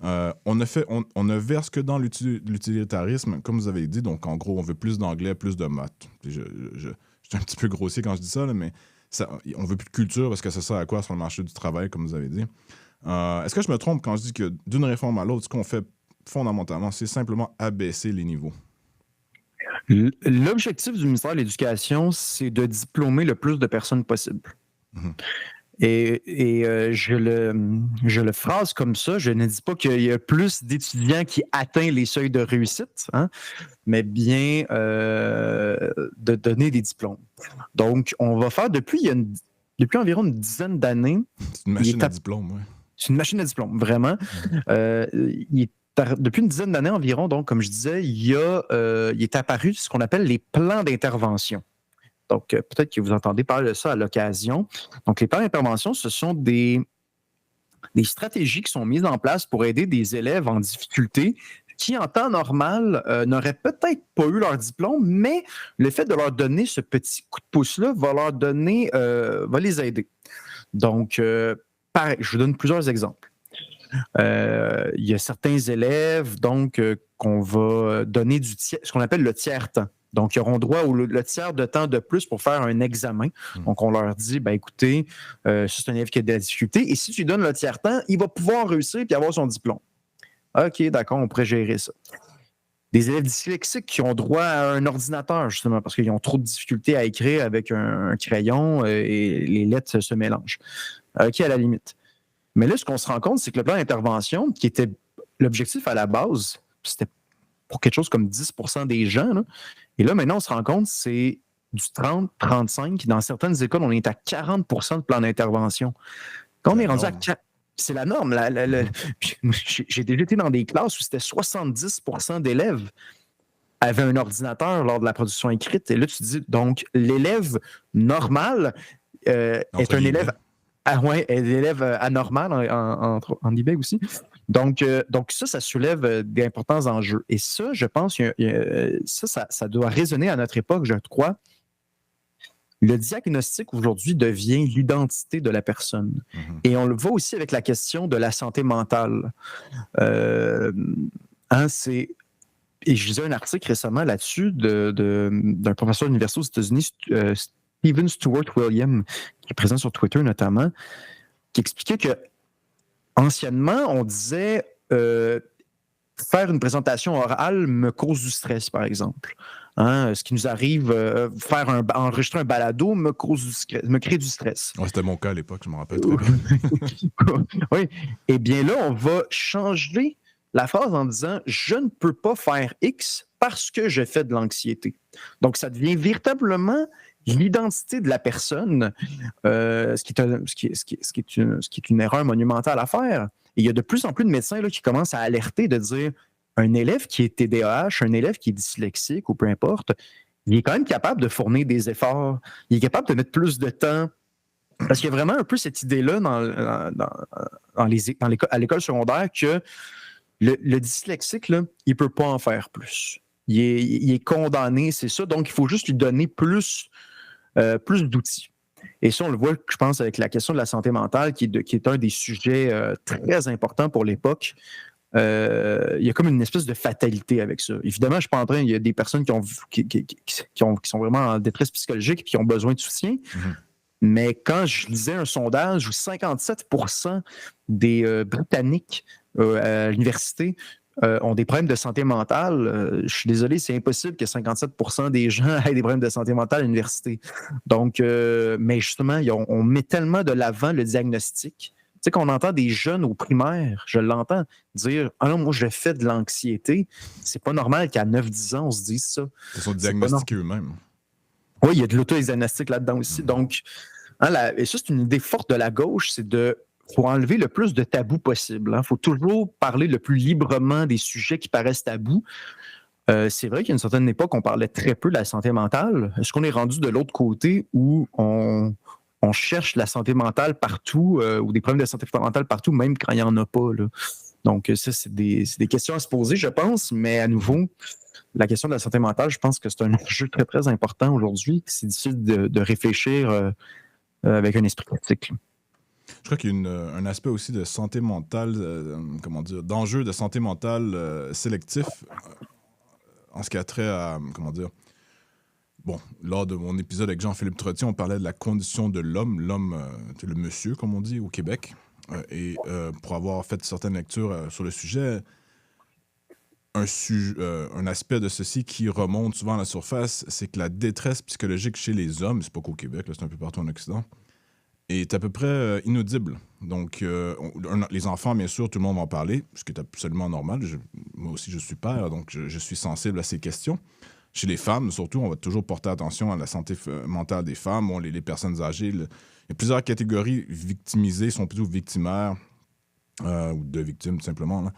[SPEAKER 1] On ne verse que dans l'utilitarisme, comme vous avez dit. Donc, en gros, on veut plus d'anglais, plus de maths. Je suis un petit peu grossier quand je dis ça, là, mais on veut plus de culture parce que ça sert à quoi sur le marché du travail, comme vous avez dit. Est-ce que je me trompe quand je dis que d'une réforme à l'autre, ce qu'on fait fondamentalement, c'est simplement abaisser les niveaux?
[SPEAKER 2] L'objectif du ministère de l'Éducation, c'est de diplômer le plus de personnes possible. Mm-hmm. Et je le phrase comme ça. Je ne dis pas qu'il y a plus d'étudiants qui atteignent les seuils de réussite, hein, mais bien de donner des diplômes. Donc, on va faire depuis environ une dizaine d'années.
[SPEAKER 1] C'est une machine à diplôme, oui.
[SPEAKER 2] C'est une machine à diplôme, vraiment. Depuis une dizaine d'années environ, donc, comme je disais, il est apparu ce qu'on appelle les plans d'intervention. Donc, peut-être que vous entendez parler de ça à l'occasion. Donc, les plans d'intervention, ce sont des stratégies qui sont mises en place pour aider des élèves en difficulté qui, en temps normal, n'auraient peut-être pas eu leur diplôme, mais le fait de leur donner ce petit coup de pouce-là va les aider. Donc, pareil, je vous donne plusieurs exemples. Il y a certains élèves donc qu'on va donner ce qu'on appelle le tiers-temps. Donc, ils auront droit le tiers de temps de plus pour faire un examen. Donc, on leur dit, ben écoutez, c'est un élève qui a de la difficulté, et si tu lui donnes le tiers-temps, il va pouvoir réussir et avoir son diplôme. OK, d'accord, on pourrait gérer ça. Des élèves dyslexiques qui ont droit à un ordinateur, justement, parce qu'ils ont trop de difficultés à écrire avec un crayon et les lettres se mélangent. OK, à la limite. Mais là, ce qu'on se rend compte, c'est que le plan d'intervention, qui était l'objectif à la base, c'était pour quelque chose comme 10% des gens. Là. Et là, maintenant, on se rend compte, c'est du 30, 35. Dans certaines écoles, on est à 40% de plan d'intervention. Quand on est rendu à 4, c'est la norme. J'ai déjà été dans des classes où c'était 70% d'élèves avaient un ordinateur lors de la production écrite. Et là, tu te dis, donc, l'élève normal est un élève... Ah ouais, l'élève anormal en eBay aussi. Donc ça soulève d'importants enjeux. Et ça, je pense, ça doit résonner à notre époque, je crois. Le diagnostic aujourd'hui devient l'identité de la personne. Mm-hmm. Et on le voit aussi avec la question de la santé mentale. Et je lisais un article récemment là-dessus d'un professeur d'université aux États-Unis, Stephen Stewart Williams, qui est présent sur Twitter notamment, qui expliquait que anciennement, on disait faire une présentation orale me cause du stress, par exemple. Ce qui nous arrive, enregistrer un balado me crée du stress.
[SPEAKER 1] Ouais, c'était mon cas à l'époque, je me rappelle très bien.
[SPEAKER 2] Oui. Eh bien là, on va changer la phrase en disant « Je ne peux pas faire X parce que je fais de l'anxiété ». Donc, ça devient véritablement l'identité de la personne, ce qui est une erreur monumentale à faire. Et il y a de plus en plus de médecins là, qui commencent à alerter de dire un élève qui est TDAH, un élève qui est dyslexique ou peu importe, il est quand même capable de fournir des efforts, il est capable de mettre plus de temps. Parce qu'il y a vraiment un peu cette idée-là à l'école secondaire que le dyslexique, là, il ne peut pas en faire plus. Il est condamné, c'est ça. Donc, il faut juste lui donner plus d'outils. Et ça, on le voit, je pense, avec la question de la santé mentale, qui est un des sujets très importants pour l'époque. Il y a comme une espèce de fatalité avec ça. Évidemment, je suis pas en train, il y a des personnes qui sont vraiment en détresse psychologique et qui ont besoin de soutien. Mm-hmm. Mais quand je lisais un sondage où 57% des Britanniques à l'université ont des problèmes de santé mentale, je suis désolé, c'est impossible que 57% des gens aient des problèmes de santé mentale à l'université. Donc, mais justement, on met tellement de l'avant le diagnostic. Tu sais, qu'on entend des jeunes au primaire, je l'entends, dire « Ah non, moi, je fais de l'anxiété. » C'est pas normal qu'à 9-10 ans, on se dise ça.
[SPEAKER 1] Ils sont diagnostiqués eux-mêmes.
[SPEAKER 2] Oui, il y a de l'auto-diagnostic là-dedans aussi. Mm-hmm. Donc, et ça, c'est une idée forte de la gauche, c'est faut enlever le plus de tabous possible. Il faut toujours parler le plus librement des sujets qui paraissent tabous. C'est vrai qu'à une certaine époque, on parlait très peu de la santé mentale. Est-ce qu'on est rendu de l'autre côté où on cherche la santé mentale partout ou des problèmes de santé mentale partout, même quand il n'y en a pas, là? Donc, ça, c'est des questions à se poser, je pense. Mais à nouveau, la question de la santé mentale, je pense que c'est un enjeu très, très important aujourd'hui. C'est difficile de réfléchir avec un esprit critique.
[SPEAKER 1] Je crois qu'il y a un aspect aussi de santé mentale, d'enjeu de santé mentale sélectif en ce qui a trait à, bon, lors de mon épisode avec Jean-Philippe Trottier, on parlait de la condition de l'homme, le monsieur, comme on dit, au Québec. Et pour avoir fait certaines lectures sur le sujet, un aspect de ceci qui remonte souvent à la surface, c'est que la détresse psychologique chez les hommes, c'est pas qu'au Québec, là, c'est un peu partout en Occident, est à peu près inaudible. Donc, les enfants, bien sûr, tout le monde va en parler, ce qui est absolument normal. Moi aussi, je suis père, donc je suis sensible à ces questions. Chez les femmes, surtout, on va toujours porter attention à la santé mentale des femmes. Bon, les personnes âgées, il y a plusieurs catégories victimisées, sont plutôt victimaires, ou de victimes, tout simplement, là,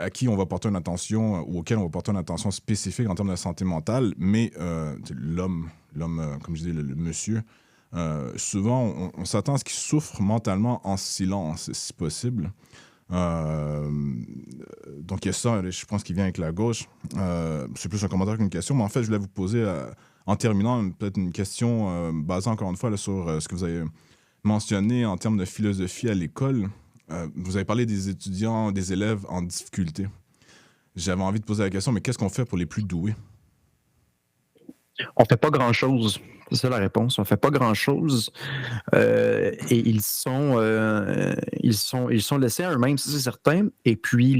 [SPEAKER 1] à qui on va porter une attention, ou auquel on va porter une attention spécifique en termes de santé mentale. Mais l'homme, comme je dis, le monsieur, souvent, on s'attend à ce qu'il souffre mentalement en silence, si possible. Euh, donc, il y a ça, je pense, qui vient avec la gauche. C'est plus un commentaire qu'une question, mais en fait, je voulais vous poser, en terminant, peut-être une question basée encore une fois là, sur ce que vous avez mentionné en termes de philosophie à l'école. Vous avez parlé des étudiants, des élèves en difficulté. J'avais envie de poser la question, mais qu'est-ce qu'on fait pour les plus doués?
[SPEAKER 2] On fait pas grand-chose. C'est ça la réponse. On fait pas grand-chose. Et ils sont laissés à eux-mêmes, ça, c'est certain. Et puis,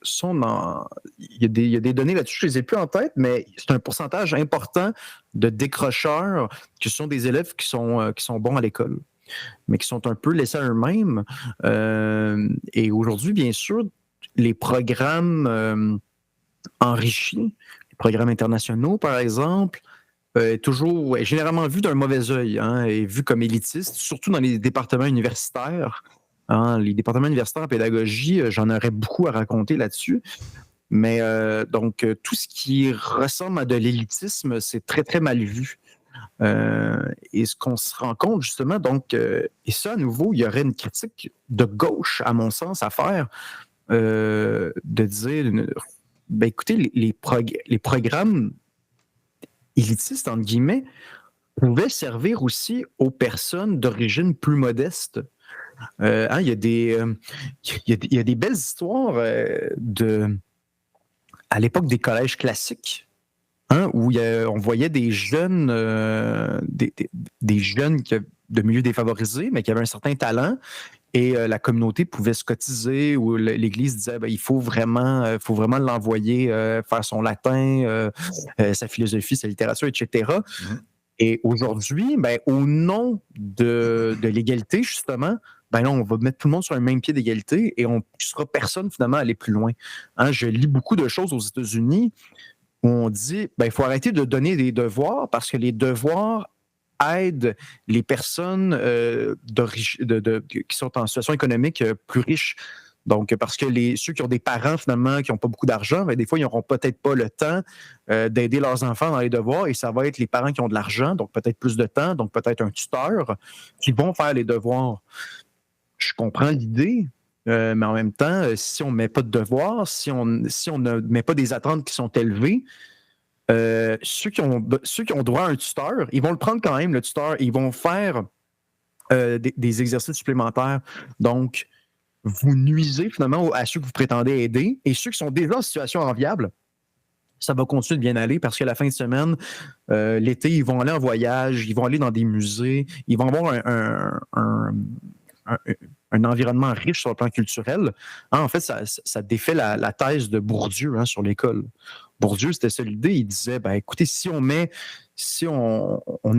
[SPEAKER 2] sont il y a des données là-dessus, je les ai plus en tête, mais c'est un pourcentage important de décrocheurs qui sont des élèves qui sont bons à l'école, mais qui sont un peu laissés à eux-mêmes. Et aujourd'hui, bien sûr, les programmes enrichis, les programmes internationaux, par exemple, toujours généralement vu d'un mauvais œil, hein, et vu comme élitiste, surtout dans les départements universitaires. Hein, les départements universitaires en pédagogie, j'en aurais beaucoup à raconter là-dessus. Mais tout ce qui ressemble à de l'élitisme, c'est très, très mal vu. Et ce qu'on se rend compte, justement, et ça, à nouveau, il y aurait une critique de gauche, à mon sens, à faire, de dire, ben, écoutez, les programmes élitistes, entre guillemets, pouvaient servir aussi aux personnes d'origine plus modeste. Hein, il y a des belles histoires à l'époque des collèges classiques, hein, où on voyait des jeunes, des jeunes de milieux défavorisés, mais qui avaient un certain talent. Et la communauté pouvait se cotiser, ou l'Église disait ben, il faut vraiment l'envoyer faire son latin, sa philosophie, sa littérature, etc.
[SPEAKER 1] Mhm.
[SPEAKER 2] Et aujourd'hui, ben, au nom de l'égalité, justement, ben là, on va mettre tout le monde sur un même pied d'égalité et on ne poussera personne, finalement, à aller plus loin. Hein, je lis beaucoup de choses aux États-Unis où on dit ben, il faut arrêter de donner des devoirs parce que les devoirs aident les personnes qui sont en situation économique plus riche. Donc, parce que ceux qui ont des parents, finalement, qui n'ont pas beaucoup d'argent, ben, des fois, ils n'auront peut-être pas le temps d'aider leurs enfants dans les devoirs, et ça va être les parents qui ont de l'argent, donc peut-être plus de temps, donc peut-être un tuteur, qui vont faire les devoirs. Je comprends l'idée, mais en même temps, si on ne met pas de devoirs, si on ne met pas des attentes qui sont élevées, ceux qui ont droit à un tuteur, ils vont le prendre quand même, le tuteur, ils vont faire des exercices supplémentaires. Donc, vous nuisez finalement à ceux que vous prétendez aider, et ceux qui sont déjà en situation enviable, ça va continuer de bien aller parce qu'à la fin de semaine, l'été, ils vont aller en voyage, ils vont aller dans des musées, ils vont avoir un environnement riche sur le plan culturel. Hein, en fait, ça défait la thèse de Bourdieu, hein, sur l'école. Bourdieu, c'était ça l'idée. Il disait, ben, écoutez, si on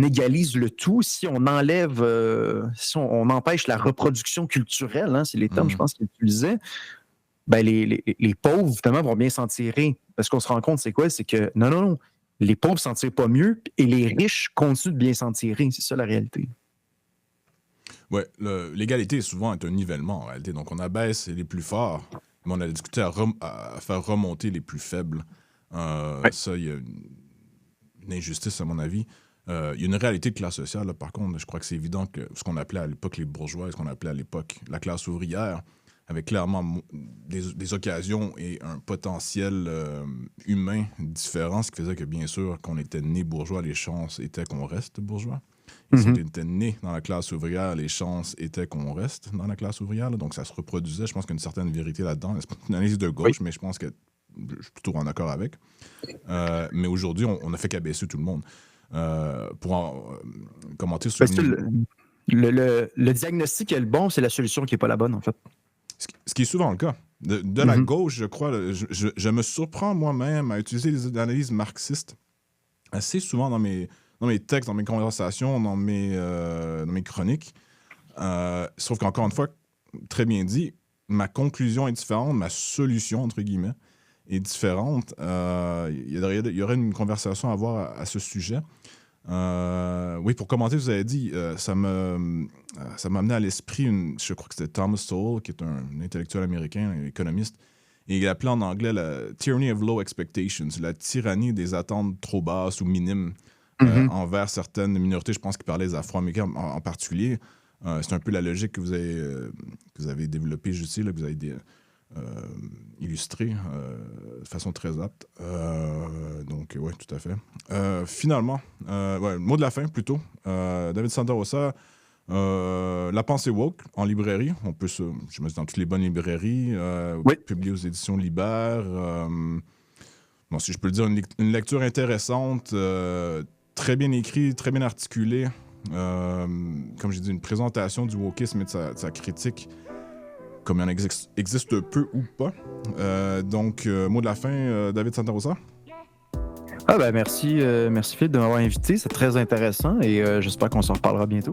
[SPEAKER 2] égalise le tout, si on enlève, si on empêche la reproduction culturelle, hein, c'est les termes, je pense, qu'il utilisait, ben, les pauvres, évidemment, vont bien s'en tirer. Parce qu'on se rend compte, c'est quoi? C'est que, non, les pauvres ne s'en tirent pas mieux et les riches continuent de bien s'en tirer. C'est ça, la réalité.
[SPEAKER 1] Oui, l'égalité est souvent un nivellement, en réalité. Donc, on abaisse les plus forts, mais on a discuté à faire remonter les plus faibles.
[SPEAKER 2] Ouais.
[SPEAKER 1] Ça, il y a une injustice, à mon avis. Il y a une réalité de classe sociale, là, par contre. Je crois que c'est évident que ce qu'on appelait à l'époque les bourgeois et ce qu'on appelait à l'époque la classe ouvrière avait clairement des occasions et un potentiel humain différent, ce qui faisait que, bien sûr, quand on était né bourgeois, les chances étaient qu'on reste bourgeois. Et si on était né dans la classe ouvrière, les chances étaient qu'on reste dans la classe ouvrière. Là. Donc, ça se reproduisait. Je pense qu'il y a une certaine vérité là-dedans. C'est pas une analyse de gauche, mais je pense que je suis plutôt en accord avec. Mais aujourd'hui, on a fait qu'abaisser tout le monde. Commenter sur...
[SPEAKER 2] Le diagnostic est le bon, c'est la solution qui n'est pas la bonne, en fait.
[SPEAKER 1] Ce qui est souvent le cas. De la gauche, je crois, je me surprends moi-même à utiliser les analyses marxistes assez souvent dans mes textes, dans mes conversations, dans mes chroniques. Sauf qu'encore une fois, très bien dit, ma conclusion est différente, ma solution, entre guillemets, est différente. Il y aurait une conversation à avoir à ce sujet. Oui, pour commenter, vous avez dit, ça m'a amené à l'esprit, je crois que c'était Thomas Sowell, qui est un intellectuel américain, un économiste, et il appelait en anglais la tyranny of low expectations, la tyrannie des attentes trop basses ou minimes envers certaines minorités. Je pense qu'il parlait des Afro-Américains en particulier. C'est un peu la logique que vous avez développée juste ici, là, que vous avez illustrée de façon très apte. Donc, oui, tout à fait. Finalement, mot de la fin plutôt. David Santa Rosa, La pensée woke en librairie. On peut je me dis dans toutes les bonnes librairies.
[SPEAKER 2] Oui.
[SPEAKER 1] Publié aux éditions Libère. Bon, si je peux le dire, une lecture intéressante, très bien écrite, très bien articulée. Comme j'ai dit, une présentation du wokisme et de sa critique, comme il en existe peu ou pas. Donc, mot de la fin, David Santa Rosa.
[SPEAKER 2] Merci Philippe de m'avoir invité, c'est très intéressant et j'espère qu'on s'en reparlera bientôt.